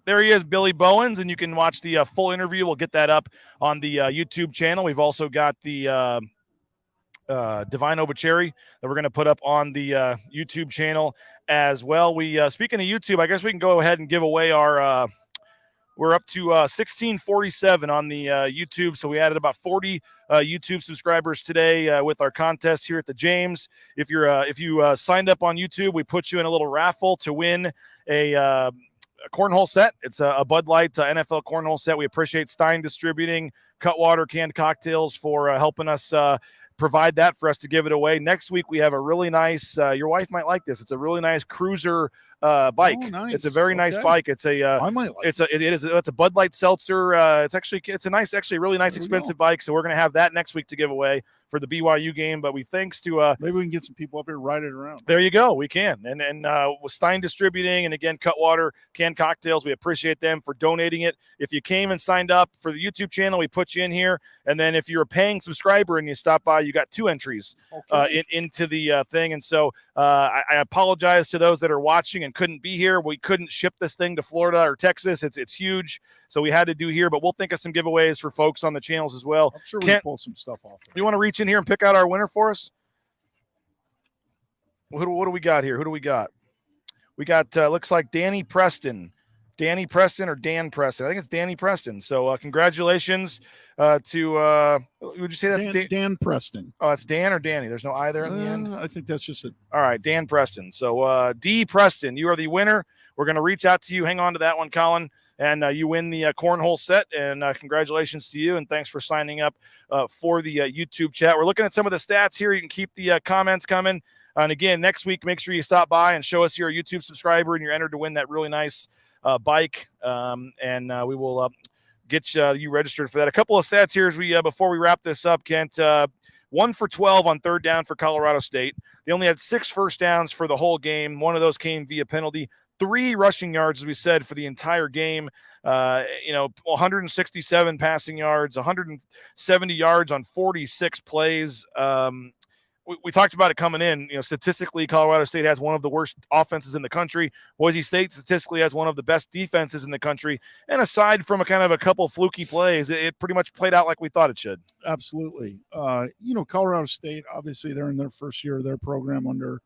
There he is, Billy Bowens, and you can watch the full interview. We'll get that up on the YouTube channel. We've also got the Divine Obacheri that we're going to put up on the YouTube channel as well. Speaking of YouTube, I guess we can go ahead and give away our we're up to 1647 on the YouTube, so we added about 40 YouTube subscribers today with our contest here at the James. If you signed up on YouTube, we put you in a little raffle to win a cornhole set. It's a Bud Light NFL cornhole set. We appreciate Stein Distributing, Cutwater Canned Cocktails for helping us provide that for us to give it away. Next week, we have a really nice, your wife might like this. It's a really nice cruiser bike. Oh, nice. It's a very nice bike. It's a I might like it's a Bud Light seltzer. It's a really nice expensive bike. So we're going to have that next week to give away for the BYU game. But thanks to maybe we can get some people up here ride it around. There you go. We can. And with Stein Distributing and again Cutwater Canned Cocktails, we appreciate them for donating it. If you came and signed up for the YouTube channel, we put you in here. And then if you're a paying subscriber and you stop by, you got 2 entries into the thing. And so I apologize to those that are watching and couldn't be here. We couldn't ship this thing to Florida or Texas. It's huge. So we had to do here, but we'll think of some giveaways for folks on the channels as well. I'm sure we can pull some stuff off. You want to reach in here and pick out our winner for us? What do we got here? Who do we got? We got, looks like Danny Preston. Danny Preston or Dan Preston? I think it's Danny Preston. So congratulations to, would you say that's Dan Preston? Oh, it's Dan or Danny? There's no I there in the end? I think that's just it. All right, Dan Preston. So D. Preston, you are the winner. We're going to reach out to you. Hang on to that one, Colin. And you win the cornhole set. And congratulations to you. And thanks for signing up for the YouTube chat. We're looking at some of the stats here. You can keep the comments coming. And again, next week, make sure you stop by and show us you're a YouTube subscriber and you're entered to win that really nice bike. And we will get you registered for that. A couple of stats here as we before we wrap this up, Kent. 1 for 12 on third down for Colorado State. They only had 6 first downs for the whole game. One of those came via penalty. 3 rushing yards, as we said, for the entire game. 167 passing yards, 170 yards on 46 plays. We talked about it coming in. Statistically, Colorado State has one of the worst offenses in the country. Boise State statistically has one of the best defenses in the country. And aside from a couple fluky plays, it pretty much played out like we thought it should. Absolutely. Colorado State, obviously, they're in their first year of their program under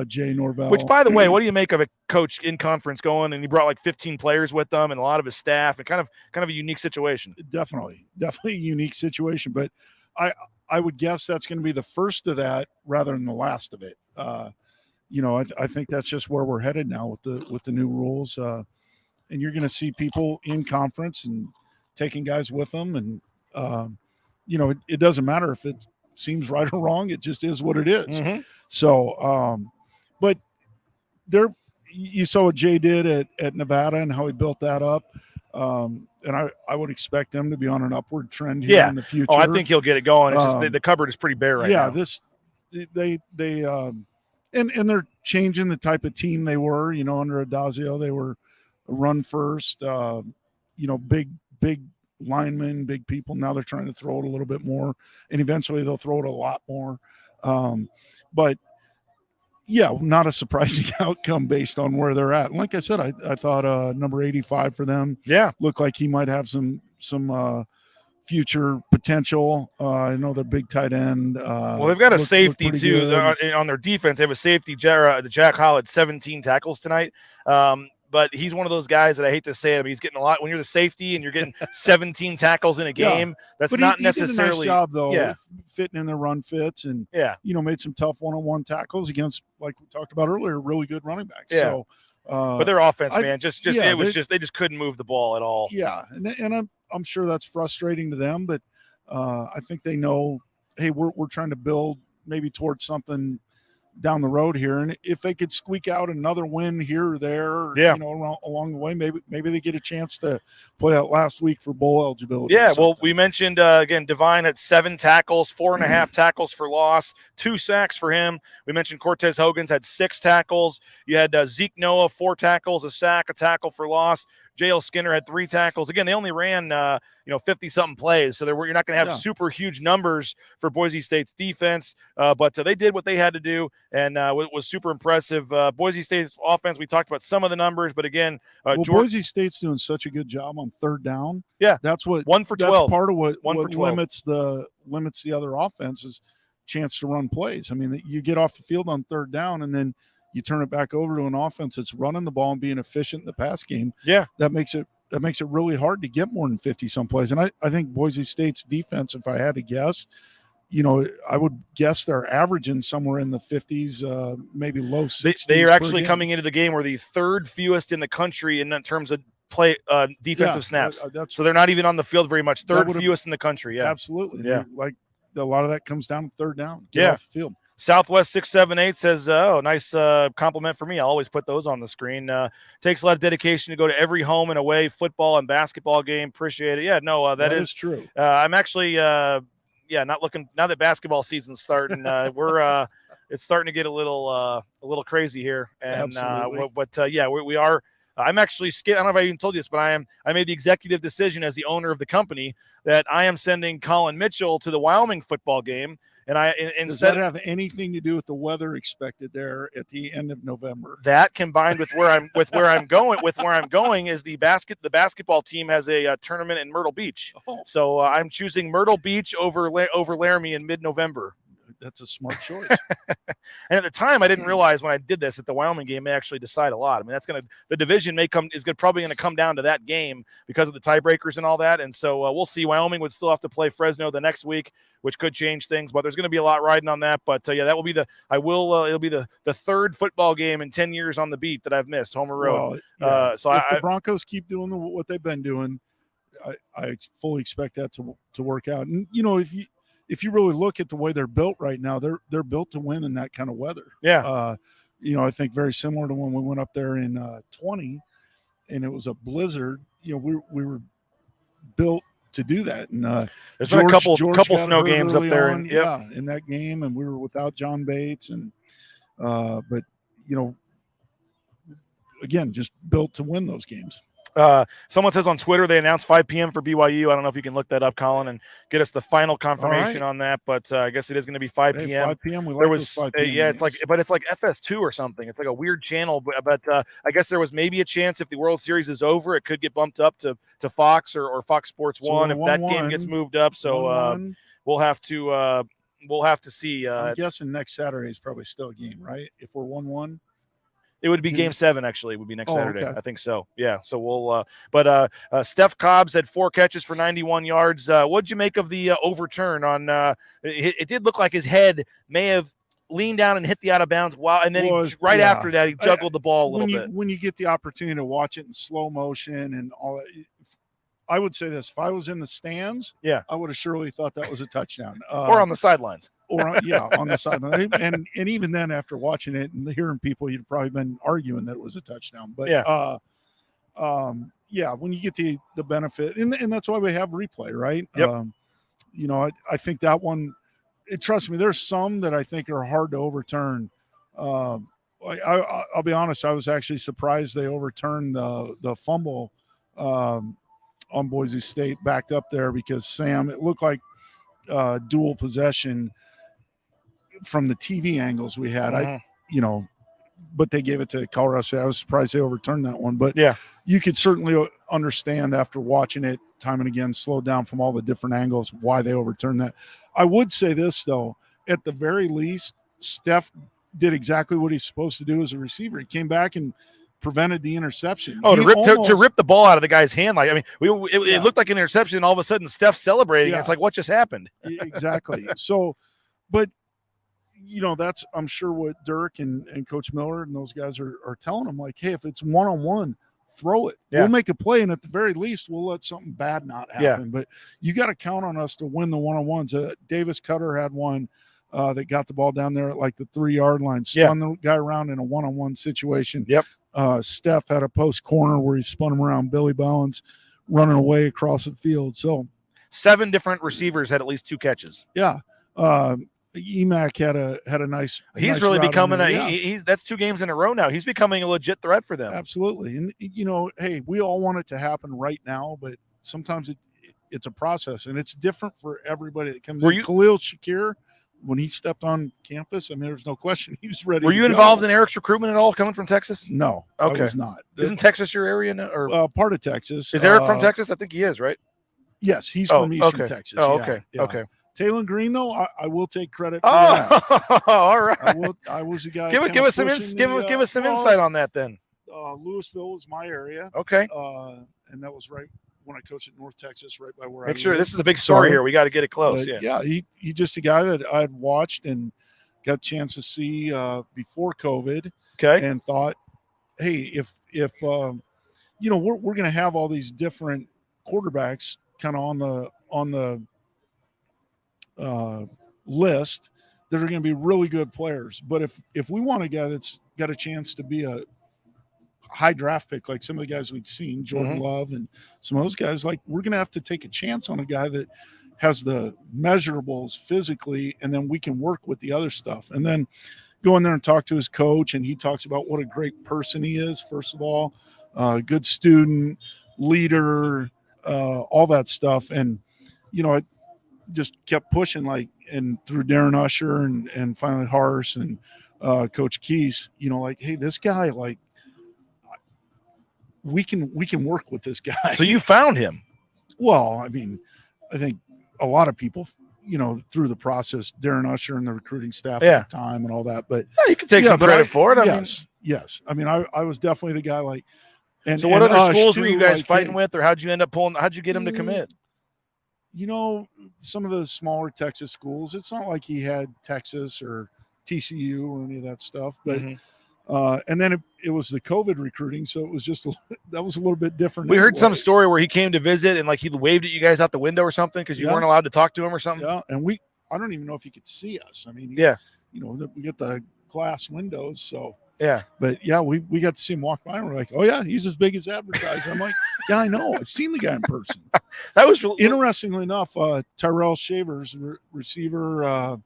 Jay Norvell. Which, by the way, what do you make of a coach in conference going, and he brought like 15 players with them and a lot of his staff, and kind of a unique situation. Definitely a unique situation. But I would guess that's going to be the first of that rather than the last of it. I think that's just where we're headed now with the new rules. And you're going to see people in conference and taking guys with them. And, it doesn't matter if it seems right or wrong. It just is what it is. Mm-hmm. So, but you saw what Jay did at Nevada and how he built that up. And I would expect them to be on an upward trend here in the future. Oh, I think he'll get it going. It's just the cupboard is pretty bare right now. Yeah, and they're changing the type of team they were. Under Adazio, they were a run first. Big linemen, big people. Now they're trying to throw it a little bit more, and eventually they'll throw it a lot more. But yeah, not a surprising outcome based on where they're at. And like I said, I thought number 85 for them looked like he might have some future potential. I know they're big tight end. Well, they've got a safety too on their defense. They have a safety. Jack Hall had 17 tackles tonight. But he's one of those guys that I hate to say it, but he's getting a lot. When you're the safety and you're getting 17 tackles in a game, that's but not he necessarily. Did a nice job though, fitting in the run fits and made some tough one-on-one tackles against, like we talked about earlier, really good running backs. Yeah. So, but their offense, man, they just couldn't move the ball at all. Yeah, and I'm sure that's frustrating to them, but I think they know, hey, we're trying to build maybe towards something down the road here, and if they could squeak out another win here or there, along the way, maybe they get a chance to play out last week for bowl eligibility. Yeah, well, we mentioned again, Devine had 7 tackles, 4.5 tackles for loss, 2 sacks for him. We mentioned Cortez Hogan's had 6 tackles. You had Zeke Noah, 4 tackles, a sack, a tackle for loss. J.L. Skinner had 3 tackles. Again, they only ran 50-something plays, so you're not going to have super huge numbers for Boise State's defense, but they did what they had to do, and it was super impressive. Boise State's offense, we talked about some of the numbers, but again, Boise State's doing such a good job on third down. Yeah, that's what 1 for 12. That's part of what limits the other offense's chance to run plays. I mean, you get off the field on third down, and then you turn it back over to an offense that's running the ball and being efficient in the pass game. Yeah, that makes it really hard to get more than 50 some plays. And I think Boise State's defense, if I had to guess, I would guess they're averaging somewhere in the 50s, maybe low 60s. They are actually coming into the game. We're the 3rd fewest in the country in terms of play defensive snaps. So they're not even on the field very much. 3rd fewest in the country. Yeah, absolutely. Yeah, like a lot of that comes down to third down. Get off the field. Southwest 678 says, nice compliment for me. I'll always put those on the screen. Takes a lot of dedication to go to every home and away football and basketball game. Appreciate it. Yeah, no, that is true. I'm actually, not looking now that basketball season's starting. It's starting to get a little crazy here. And we are. I'm actually scared. I don't know if I even told you this, but I made the executive decision as the owner of the company that I am sending Colin Mitchell to the Wyoming football game. And does that have anything to do with the weather expected there at the end of November? That combined with where I'm going is the basketball team has a tournament in Myrtle Beach. So I'm choosing Myrtle Beach over Laramie in mid-November. That's a smart choice. And at the time, I didn't realize when I did this that the Wyoming game may actually decide a lot. I mean, the division probably going to come down to that game because of the tiebreakers and all that. And so we'll see. Wyoming would still have to play Fresno the next week, which could change things. But there's going to be a lot riding on that. But that will be it'll be the 3rd football game in 10 years on the beat that I've missed, Homer Road. Well, if the Broncos keep doing what they've been doing, I fully expect that to work out. And if you really look at the way they're built right now, they're built to win in that kind of weather. Yeah. I think very similar to when we went up there in 20 and it was a blizzard, we were built to do that. And there's been a couple snow games up there. In that game, and we were without John Bates. And but again, just built to win those games. Someone says on Twitter they announced 5 p.m. for BYU. I don't know if you can look that up, Colin, and get us the final confirmation on that. But I guess it is going to be 5 p.m. 5 p.m. We like those 5 p.m. Yeah, it's like FS2 or something. It's like a weird channel. But I guess there was maybe a chance if the World Series is over, it could get bumped up to Fox or Fox Sports 1 if that game gets moved up. So we'll have to see. I'm guessing next Saturday is probably still a game, right? If we're 1-1. It would be Game 7, actually. It would be next Saturday. Okay. I think so. Yeah. So we'll. But Steph Cobbs had 4 catches for 91 yards. What'd you make of the overturn on? It did look like his head may have leaned down and hit the out of bounds. Wow! And then after that, he juggled the ball a little bit. When you get the opportunity to watch it in slow motion and all that, I would say this: if I was in the stands, I would have surely thought that was a touchdown, or on the sidelines. On the sideline. And even then, after watching it and hearing people, you'd probably been arguing that it was a touchdown. But when you get the benefit, and that's why we have replay, right? Yep. I think that one. Trust me, there's some that I think are hard to overturn. I'll be honest, I was actually surprised they overturned the fumble on Boise State backed up there because Sam. It looked like dual possession from the TV angles we had. But they gave it to Colorado State. I was surprised they overturned that one. But you could certainly understand after watching it time and again, slowed down from all the different angles, why they overturned that. I would say this, though. At the very least, Steph did exactly what he's supposed to do as a receiver. He came back and prevented the interception. Oh, to rip the ball out of the guy's hand. It looked like an interception, and all of a sudden Steph's celebrating. It's like, what just happened? Exactly. So, but that's, I'm sure, what Dirk and Coach Miller and those guys are telling him, like, hey, if it's one-on-one, throw it. We'll make a play, and at the very least, we'll let something bad not happen. But you got to count on us to win the one-on-ones. Davis Cutter had one that got the ball down there at like the 3-yard line, spun the guy around in a one-on-one situation. Steph had a post corner where he spun him around. Billy Bowens running away across the field. So 7 different receivers had at least 2 catches. Emac had a nice. He's really becoming that's 2 games in a row now. He's becoming a legit threat for them. Absolutely, and hey, we all want it to happen right now, but sometimes it's a process, and it's different for everybody that comes in. Khalil Shakir, when he stepped on campus, I mean, there's no question he was ready. Were you involved in Eric's recruitment at all, coming from Texas? No, okay. I was not. Isn't Texas your area now, or part of Texas? Is Eric from Texas? I think he is, right? Yes, he's from Eastern Texas. Oh, okay, okay. Taylor Green, though, I will take credit for that. All right. I was the guy. Give us some insight on that then. Louisville was my area. Okay. And that was right when I coached at North Texas, right by where I Make sure this is a big story here. We got to get it close. He just a guy that I had watched and got a chance to see before COVID. Okay. And thought, hey, if we're going to have all these different quarterbacks kind of on the list that are going to be really good players, but if we want a guy that's got a chance to be a high draft pick, like some of the guys we'd seen, Jordan Love and some of those guys, like, we're going to have to take a chance on a guy that has the measurables physically, and then we can work with the other stuff. And then go in there and talk to his coach, and he talks about what a great person he is, first of all, good student, leader, all that stuff. And I just kept pushing, and through Darren Usher and finally Harse and Coach Keese, hey, this guy, we can work with this guy. So you found him? Well, I mean, I think a lot of people, through the process, Darren Usher and the recruiting staff at the time and all that. But you can take some credit for it. Yes. I mean, I was definitely the guy. So what other schools were you guys fighting with, or how'd you end up pulling? How'd you get him to commit? Some of the smaller Texas schools, it's not like he had Texas or TCU or any of that stuff, but and then it was the COVID recruiting, so it was just that was a little bit different. We heard some story where he came to visit and he waved at you guys out the window or something because you weren't allowed to talk to him or something. Yeah, and I don't even know if he could see us. I mean, we get the glass windows, so. Yeah. But we got to see him walk by and we're like, oh yeah, he's as big as advertised. I'm like, yeah, I know. I've seen the guy in person. That was interestingly enough, Tyrell Shavers, receiver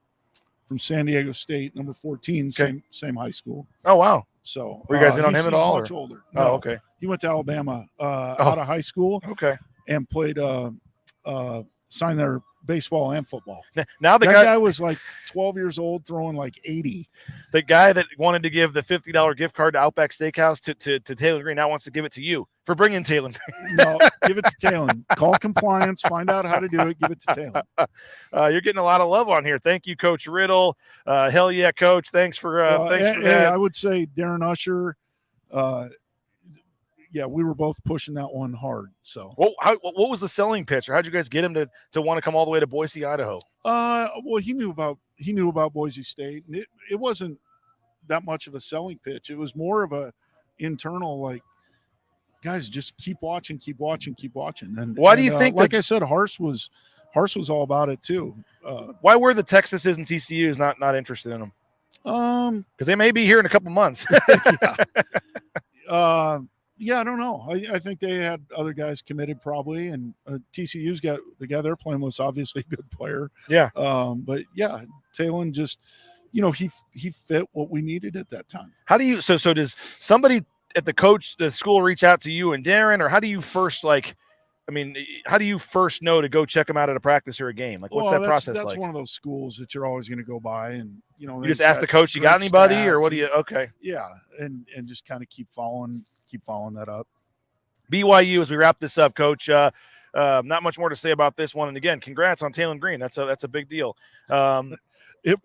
from San Diego State, number 14, same high school. Oh wow. So were you guys in on he's him at all? much older. Oh, No, okay. He went to Alabama out of high school. Okay. And played signed their baseball and football. Now that guy was like 12 years old, throwing like 80. The guy that wanted to give the $50 gift card to Outback Steakhouse to Taylor Green now wants to give it to you for bringing Taylor. No, give it to Taylor. Call compliance, find out how to do it, give it to Taylor. You're getting a lot of love on here. Thank you, Coach Riddle. Hell yeah, Coach. Thanks for that. Hey, I would say Darren Usher. Yeah, we were both pushing that one hard. So, what was the selling pitch, or how'd you guys get him to want to come all the way to Boise, Idaho? Well, he knew about Boise State, and it wasn't that much of a selling pitch. It was more of a internal, like, guys, just keep watching. And why do you think? Like I said, Harse was all about it too. Why were the Texases and TCUs not interested in him? Because they may be here in a couple months. Yeah, I don't know. I think they had other guys committed probably, and TCU's got the guy they're playing was obviously a good player. Yeah. But yeah, Talon just, he fit what we needed at that time. How do you? So does somebody at the school reach out to you and Darren, or how do you first how do you first know to go check them out at a practice or a game? Like, what's that process like? That's one of those schools that you're always going to go by, and you just ask the coach, you got anybody, or what do you? Okay. Yeah, and just kind of keep following that up. BYU, as we wrap this up, Coach, not much more to say about this one. And again, congrats on Taylor Green. That's a big deal.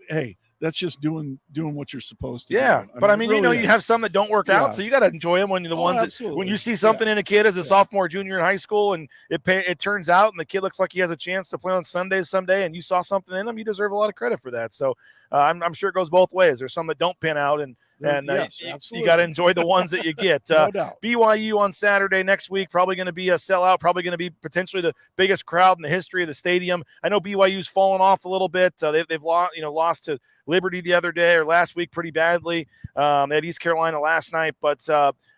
Hey, that's just doing what you're supposed to. Yeah, do. but I mean, really you have some that don't work out, so you got to enjoy them when when you see something in a kid as a sophomore, junior in high school, and it turns out, and the kid looks like he has a chance to play on Sundays someday, and you saw something in him, you deserve a lot of credit for that. So I'm sure it goes both ways. There's some that don't pan out, and yes, you got to enjoy the ones that you get. No doubt. BYU on Saturday next week, probably going to be a sellout, probably going to be potentially the biggest crowd in the history of the stadium. I know BYU's fallen off a little bit. They've lost to Liberty the other day or last week pretty badly. They had East Carolina last night, but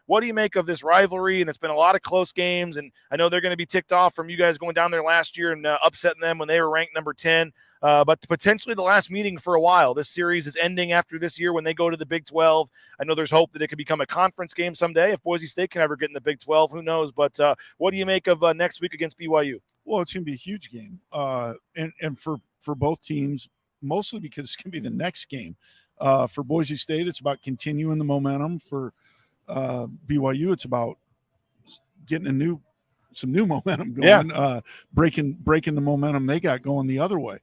what do you make of this rivalry? And it's been a lot of close games, and I know they're going to be ticked off from you guys going down there last year and upsetting them when they were ranked number 10. But potentially the last meeting for a while. This series is ending after this year when they go to the Big 12. I know there's hope that it could become a conference game someday. If Boise State can ever get in the Big 12, who knows? But what do you make of next week against BYU? Well, it's going to be a huge game, and for both teams, mostly because it's going to be the next game. For Boise State, it's about continuing the momentum. For BYU, it's about getting some new momentum going, breaking the momentum they got going the other way.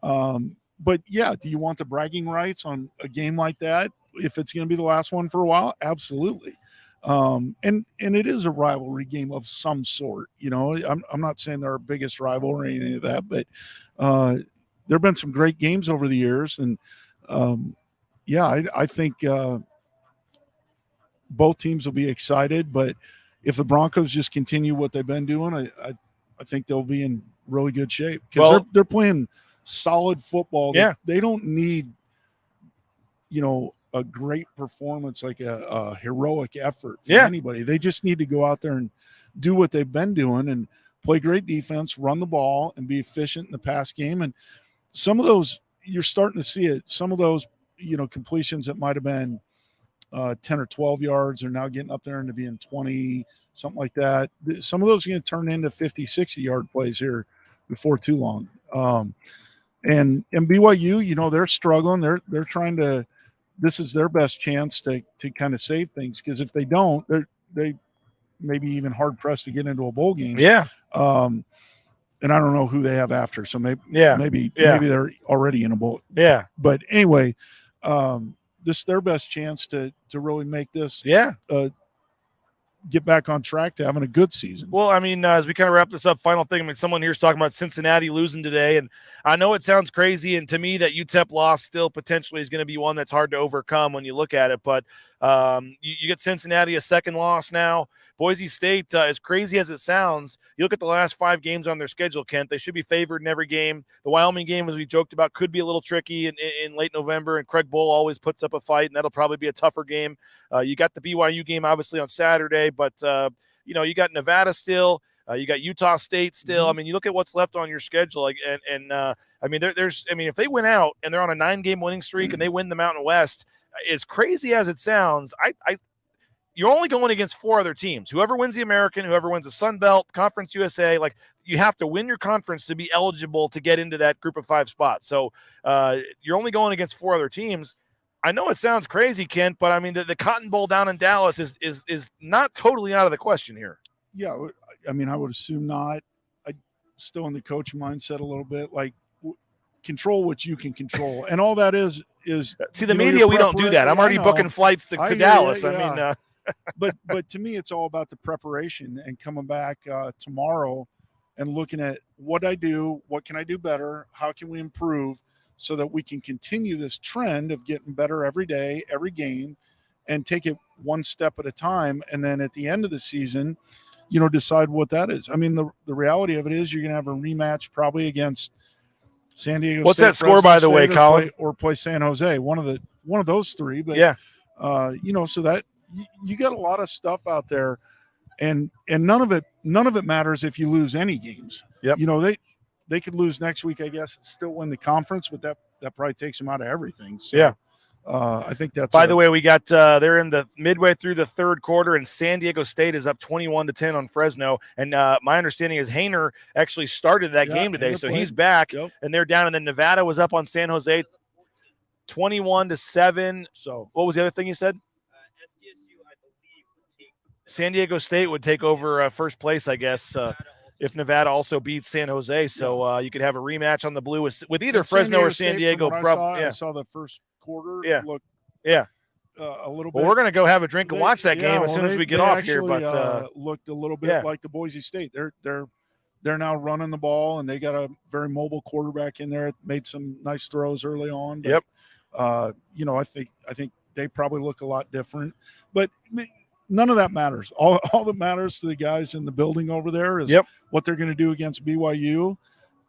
But yeah, do you want the bragging rights on a game like that if it's going to be the last one for a while? Absolutely. And it is a rivalry game of some sort. I'm not saying they're our biggest rival or any of that, but there have been some great games over the years, and I think both teams will be excited. But if the Broncos just continue what they've been doing, I think they'll be in really good shape because they're playing solid football. Yeah. They don't need, a great performance, like a heroic effort from anybody. They just need to go out there and do what they've been doing and play great defense, run the ball, and be efficient in the pass game. And some of those, you're starting to see it. Some of those, completions that might have been 10 or 12 yards are now getting up there into being 20, something like that. Some of those are going to turn into 50, 60-yard plays here before too long. And BYU, they're struggling. They're trying to – this is their best chance to kind of save things, because if they don't, they may be even hard-pressed to get into a bowl game. Yeah. And I don't know who they have after, so maybe they're already in a bowl. Yeah. But anyway, this is their best chance to really make this get back on track to having a good season. Well, I mean, as we kind of wrap this up, final thing, I mean, someone here's talking about Cincinnati losing today, and I know it sounds crazy, and to me that UTEP loss still potentially is going to be one that's hard to overcome when you look at it, but you get Cincinnati a second loss now. Boise State, as crazy as it sounds, you look at the last 5 games on their schedule, Kent, they should be favored in every game. The Wyoming game, as we joked about, could be a little tricky in late November, and Craig Bull always puts up a fight, and that'll probably be a tougher game. You got the BYU game, obviously, on Saturday, but, you got Nevada still. You got Utah State still. I mean, you look at what's left on your schedule, I mean, if they win out and they're on a 9-game winning streak and they win the Mountain West, as crazy as it sounds, you're only going against 4 other teams. Whoever wins the American, whoever wins the Sun Belt, Conference USA, like you have to win your conference to be eligible to get into that group of 5 spot. So you're only going against 4 other teams. I know it sounds crazy, Kent, but I mean the Cotton Bowl down in Dallas is not totally out of the question here. Yeah, I mean I would assume not. I still in the coach mindset a little bit, like control what you can control, and all that is see the media. We don't do that. I'm already booking flights to Dallas. Yeah. I mean. but to me, it's all about the preparation and coming back tomorrow and looking at what I do, what can I do better, how can we improve so that we can continue this trend of getting better every day, every game, and take it one step at a time. And then at the end of the season, decide what that is. I mean, the reality of it is you're going to have a rematch probably against San Diego What's State, that score, by the way, Colin? Or play San Jose, one of those 3. But yeah, so that you got a lot of stuff out there, and none of it matters if you lose any games. Yep. They could lose next week, I guess, still win the conference, but that probably takes them out of everything. So, yeah. I think that's. By the way, we got they're in the midway through the 3rd quarter, and San Diego State is up 21-10 on Fresno. And my understanding is Hainer actually started that game today, so he's back. Yep. And they're down. And then Nevada was up on San Jose, 21-7. So what was the other thing you said? San Diego State would take over first place, I guess, if Nevada also beats San Jose. So you could have a rematch on the blue with either Fresno or San Diego. I saw the first quarter. Look, a little bit. Well, we're going to go have a drink and watch that game as soon as we get off here. But looked a little bit like the Boise State. They're now running the ball, and they got a very mobile quarterback in there. Made some nice throws early on. But, I think they probably look a lot different, but none of that matters. All that matters to the guys in the building over there is what they're going to do against BYU,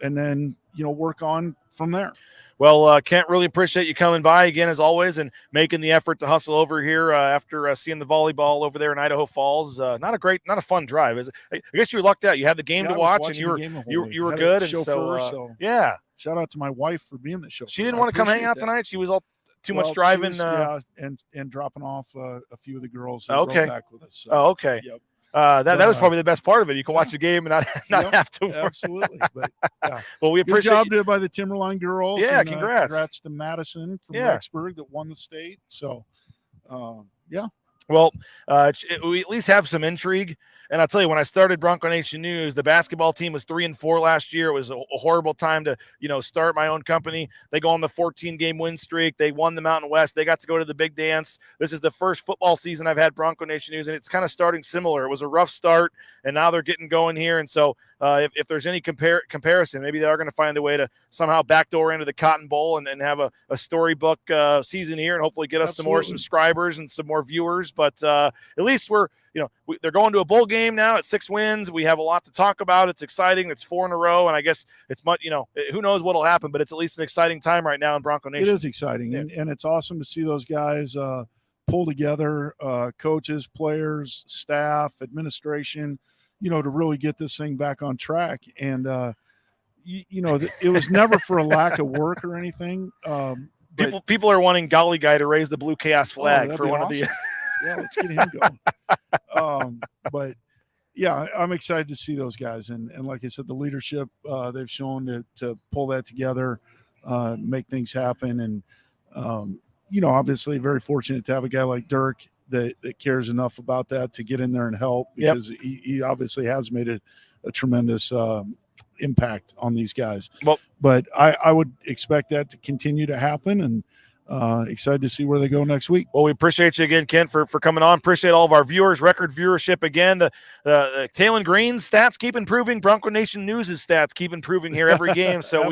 and then work on from there. Well, Kent, really appreciate you coming by again as always and making the effort to hustle over here after seeing the volleyball over there in Idaho Falls. Not a fun drive, is it? I guess you were lucked out. You had the game to watch, and you were good. And so shout out to my wife for being the chauffeur. She didn't want to come hang out tonight. She was all too much driving. And dropping off a few of the girls. Okay. Back with us. So, okay. Yep. That was probably the best part of it. You can watch the game and not have to worry. Absolutely. But, well, we appreciate good job by the Timberline girls. Yeah, and, congrats. Congrats to Madison from Rexburg that won the state. So, Well, we at least have some intrigue. And I'll tell you, when I started Bronco Nation News, the basketball team was 3-4 last year. It was a horrible time to, start my own company. They go on the 14-game win streak. They won the Mountain West. They got to go to the big dance. This is the first football season I've had Bronco Nation News, and it's kind of starting similar. It was a rough start, and now they're getting going here. And so if there's any comparison, maybe they are going to find a way to somehow backdoor into the Cotton Bowl and have a storybook season here and hopefully get us some more subscribers and some more viewers. But at least they're going to a bowl game now at 6 wins. We have a lot to talk about. It's exciting. It's 4 in a row. And I guess it's much, who knows what'll happen, but it's at least an exciting time right now in Bronco Nation. It is exciting. And it's awesome to see those guys pull together, coaches, players, staff, administration, to really get this thing back on track. And, it was never for a lack of work or anything. People are wanting Golly Guy to raise the blue chaos flag for one awesome. of the. Yeah, let's get him going. But yeah, I'm excited to see those guys. And like I said, the leadership they've shown to pull that together, make things happen. And, obviously very fortunate to have a guy like Dirk that cares enough about that to get in there and help, because he obviously has made a tremendous impact on these guys. Well, but I would expect that to continue to happen, and excited to see where they go next week. Well, we appreciate you again, Ken, for coming on. Appreciate all of our viewers, record viewership again. The Talon Green's stats keep improving. Bronco Nation News' stats keep improving here every game. So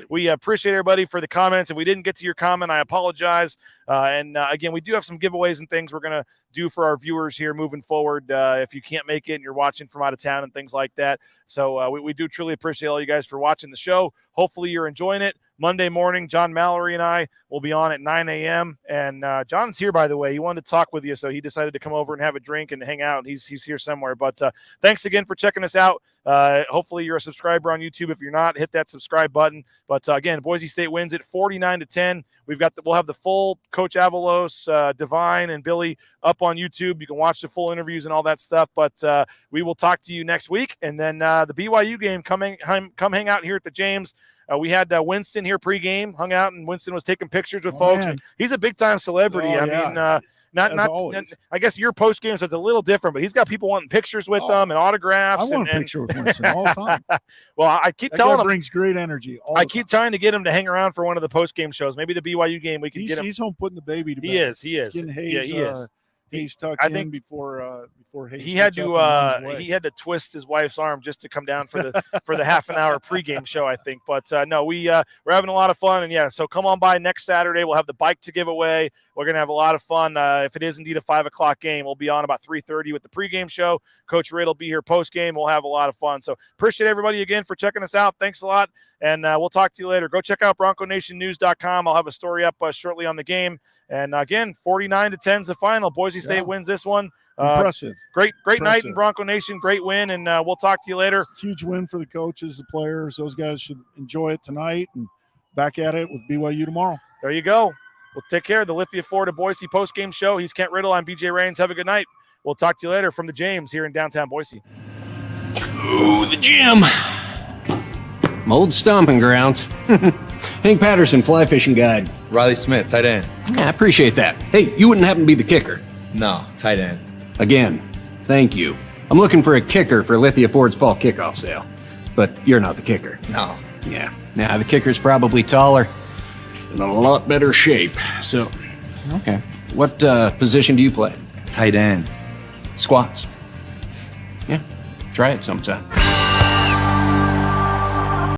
we appreciate everybody for the comments. If we didn't get to your comment, I apologize. Again, we do have some giveaways and things we're going to do for our viewers here moving forward if you can't make it and you're watching from out of town and things like that. So we do truly appreciate all you guys for watching the show. Hopefully you're enjoying it. Monday morning. John Mallory and I will be on at 9 a.m. And John's here, by the way. He wanted to talk with you, so he decided to come over and have a drink and hang out. He's here somewhere. But thanks again for checking us out. Hopefully you're a subscriber on YouTube. If you're not, hit that subscribe button. But again, Boise State wins it 49-10. We'll have the full Coach Avalos, Divine, and Billy up on YouTube. You can watch the full interviews and all that stuff. But we will talk to you next week. And then the BYU game, come hang out here at the James. We had Winston here pregame, hung out, and Winston was taking pictures with folks. Man. He's a big-time celebrity. Yeah. Not. I guess your post game, so it's a little different, but he's got people wanting pictures with them and autographs. I want a picture with Winston all the time. Well, I keep That telling guy him brings great energy. I keep trying to get him to hang around for one of the post game shows. Maybe the BYU game we can get him. He's home putting the baby to bed. He is. He's getting Hayes, he is. Hayes tucked I in think before Hayes. he had gets up and runs to away. he had to twist his wife's arm just to come down for the half an hour pregame show, I think. But no, we're having a lot of fun, and yeah, so come on by next Saturday. We'll have the bike to give away. We're gonna have a lot of fun. If it is indeed a 5:00 game, we'll be on about 3:30 with the pregame show. Coach Riddle will be here postgame. We'll have a lot of fun. So appreciate everybody again for checking us out. Thanks a lot, and we'll talk to you later. Go check out BroncoNationNews.com. I'll have a story up shortly on the game. And again, 49-10 is the final. Boise State wins this one. Impressive. Great night in Bronco Nation. Great win, and we'll talk to you later. Huge win for the coaches, the players. Those guys should enjoy it tonight and back at it with BYU tomorrow. There you go. We'll take care of the Lithia Florida Boise postgame show. He's Kent Riddle. I'm BJ Rains. Have a good night. We'll talk to you later from the James here in downtown Boise. Ooh, the gym. My old stomping grounds. Hank Patterson, fly fishing guide. Riley Smith, tight end. Yeah, I appreciate that. Hey, you wouldn't happen to be the kicker? No, tight end. Again, thank you. I'm looking for a kicker for Lithia Ford's fall kickoff sale. But you're not the kicker. No. Yeah. Now, the kicker's probably taller and in a lot better shape. So, okay. What position do you play? Tight end. Squats. Yeah. Try it sometime.